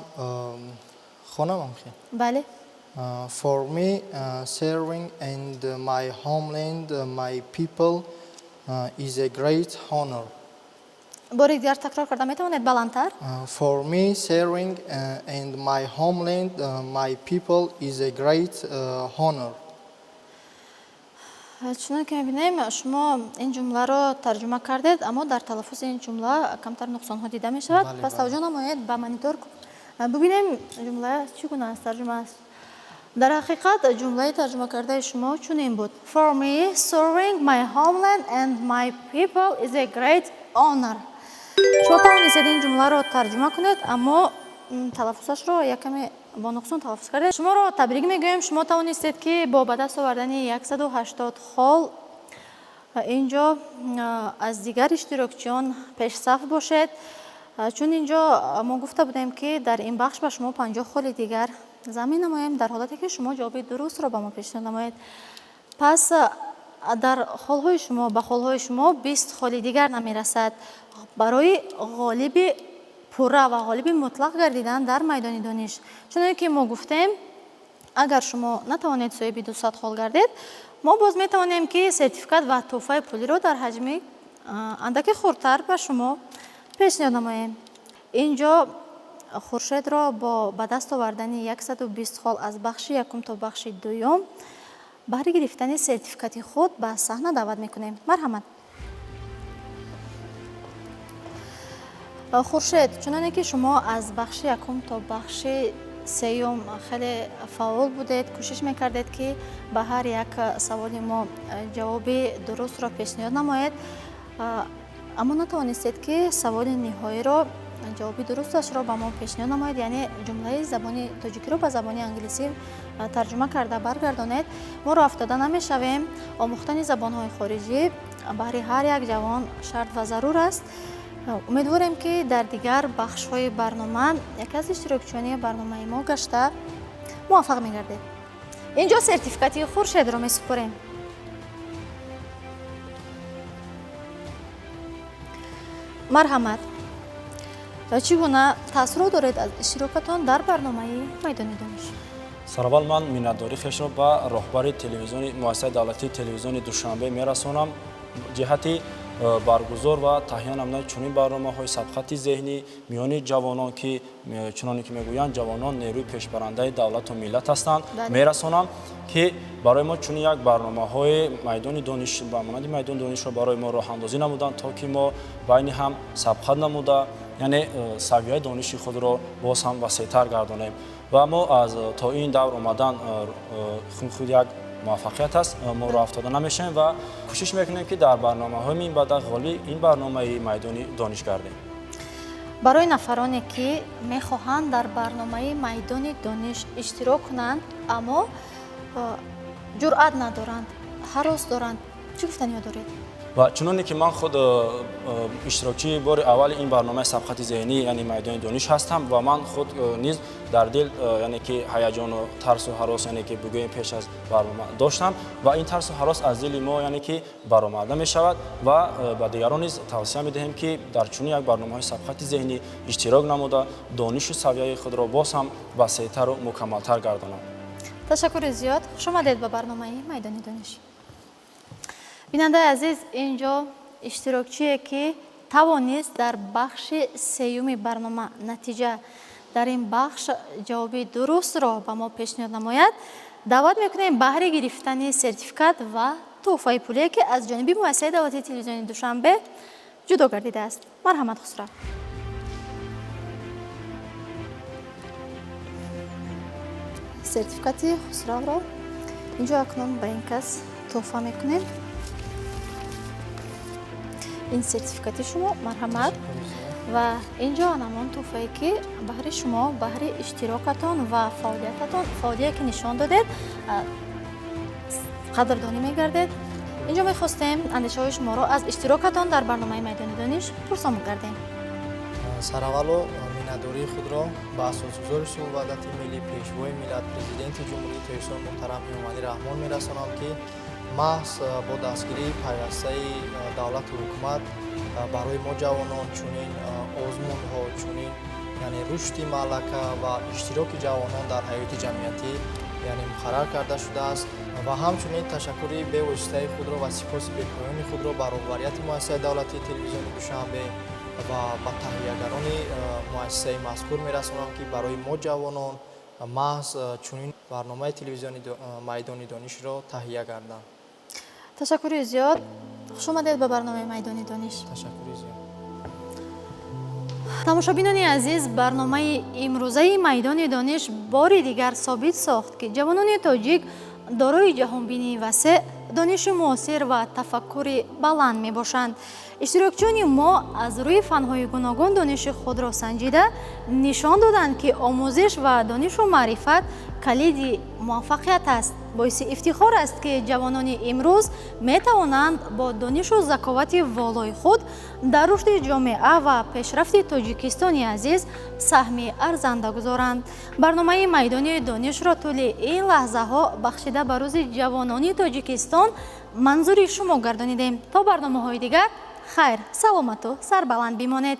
خانم هم خیلی بله. For me, serving in my homeland, my people is a great honor. بار دیگر تکرار کرده میتوانید بلندتر؟ For me, serving in my homeland, my people is a great honor. چون که میبینیم شما این جمله را ترجمه کردید اما در تلفظ این جمله کمتر نقصان ها دیده می شود. پس توجه نمایید به مانیتور ببینیم جمله چگونه است ترجمه است. در حقیقت جمله ترجمه کرده شما چون این بود: For me, serving my homeland and my people is a great honor. شما توانستید این جمله را ترجمه کنید اما تلفظش را یکمی با نقصان تلفظ کرده. شما را تبریک میگویم، شما توانستید که با به دست آوردن 180 خال اینجا از دیگر اشتراکچیان پیش صف باشید. چون اینجا ما گفته بودیم که در این بخش به شما 50 خال دیگر زمین نماییم در حالتی که شما جواب درست را به ما پیشنهاد نمایید. پس در خالهای شما به خالهای شما 20 خال دیگر نمیرسد. برای غالب پوره و غالب مطلق گردیدن در میدان دانش، چون که ما گفتیم اگر شما نتوانید صاحب 200 خال گردید، ما باز میتوانیم که سرتیفیکات و تحفه پولی رو در حجم اندکی خردتر به شما پیشنهاد نماییم. اینجا خورشید را با به دست آوردن 120 خال از بخش یکم تا بخش دوم برای گرفتن سرتیفیکات خود به صحنه دعوت میکنیم. مرحمت. خورشید، چون که شما از بخش یکم تا بخش سیوم خیلی فعال بودید، کوشش میکردید که به هر یک سوال ما جواب درست را پیشنهاد نمایید، اما نتوانستید که سوال نهایی را جواب درستش را به ما پیشنهاد نمایید، یعنی جمله زبان تاجیکی را به زبان انگلیسی ترجمه کرده برگردانید. ما را افتاده نمیشویم. آموختن زبانهای خارجی برای هر یک جوان شرط و ضرور است. امیدواریم که در دیگر بخش‌های برنامه یک از اشتراکچیان برنامه ما گشته موفق می‌گردید. اینجا سرتیفیکاتی خورشید را می‌سپاریم. مرحمت. چگونه تاثیر دارید از اشتراکتان در برنامه میدان دانش؟ سرول من میnnatdori خویش را به راهبر تلویزیون مؤسسه دولتی تلویزیون دوشنبه میرسانم. جهتی برگزار و تهیه نمودن چنین برنامه‌های سبقت ذهنی میان جوانان که چنانی که میگویند جوانان نیروی پیشبرنده دولت و ملت هستند میرسانم که برای ما چنین یک برنامه‌های میدان دانش و مانند میدان دانش را برای ما راه اندازی نمودند تا که ما بین هم سبقت نموده یعنی سویه دانش خود را باز هم وسیع‌تر گردانیم و ما از تا این دور اومدن خود یک موفقیت است. ما راه افتاده نمیشیم و کوشش میکنیم که در برنامه‌های این بعد غالی این برنامه میدانی دانش گردیم. برای نفرانی که میخواهند در برنامه میدان دانش اشتراک کنند اما جرأت ندارند، هراس دارند чӣ гуфтаниё доред? ва чуноне ки ман худ иштирокчии бори аввали ин барномаи сабқати зеҳнӣ яъне майдони дониш ҳастам ва ман худ низ дар дил яъне ки ҳаяҷону тарсу ҳарос яъне ки бугӯем пеш аз барнома доштам ва ин тарсу ҳарос аз дили мо яъне ки баромада мешавад ва ба дигарон низ тавсия медиҳем ки дар чунин як барномаи сабқати зеҳнӣ иштирок намуда донишу савияи худро боз ҳам васеътару мукаммалтар гардонанд. ташаккури зиёд. хуш омадед ба барномаи майдони дониш. бинандаи азиз, инҷо иштирокчие ки тавонист дар бахши сеюми барнома натиҷа дар ин бахш ҷавоби дурустро ба мо пешниҳод намояд, даъват мекунем баҳри гирифтани сертификат ва тӯҳфаи пулие ки аз ҷониби муассисаи давлатии телевизиони Душанбе ҷудо гардидааст. марҳамат хусрав. сертификати хусравро инҷо акнун ба ин кас тӯҳфа мекунем. ин сертификати шумо, марҳамат. ва инҷо анамон тӯҳфае ки баҳри шумо баҳри иштирокатон ва фаъолие ки нишон додед қадрдонӣ мегардед. инҷо мехостем андешаҳои шуморо аз иштирокатон дар барномаи майдони дониш пурсон гардем. сараввало миннатдории худро ба асосгузори сулҳ ваҳдати миллӣ, пешвои миллат, президенти ҷумҳурии Тоҷикистон муҳтарам Эмомалӣ Раҳмон мерасонам ки маҳз бо дастгирии пайвастаи давлату ҳукумат барои мо ҷавонон чунин озмунҳо, чунин яъне рушди малака ва иштироки ҷавонон дар ҳаёти ҷамъиятӣ яъне муқаррар карда шудааст ва ҳамчунин ташаккури бевоситаи худро ва сипоси бепоёни худро ба роҳбарияти муассисаи давлатии телевизиони Душанбе ва ба таҳиягарони муассисаи мазкур мерасонам ки барои мо ҷавонон маҳз чунин барномаи телевизиони майдони донишро таҳия карданд. ташаккури зиёд. хуш омадед ба барномаи майдони дониш. ташаккури зиёд. тамошобинони азиз, барномаи имрӯзаи майдони дониш бори дигар собит сохт ки ҷавонони тоҷик дорои ҷаҳонбинии васеъ, дониши муосир ва тафаккури баланд мебошанд. иштирокчиёни мо аз рӯи фанҳои гуногун дониши худро санҷида нишон доданд ки омӯзиш ва донишу маърифат калиди муваффақият аст. боиси ифтихор аст ки ҷавонони имрӯз метавонанд бо донишу заковати волои худ дар рушди ҷомеа ва пешрафти тоҷикистони азиз саҳми арзанда гузоранд. барномаи майдони донишро тӯли ин лаҳзаҳо бахшида ба рӯзи ҷавонони тоҷикистон манзури шумо гардонидем. то барномаҳои дигар хайр, саломату сарбаланд бимонед.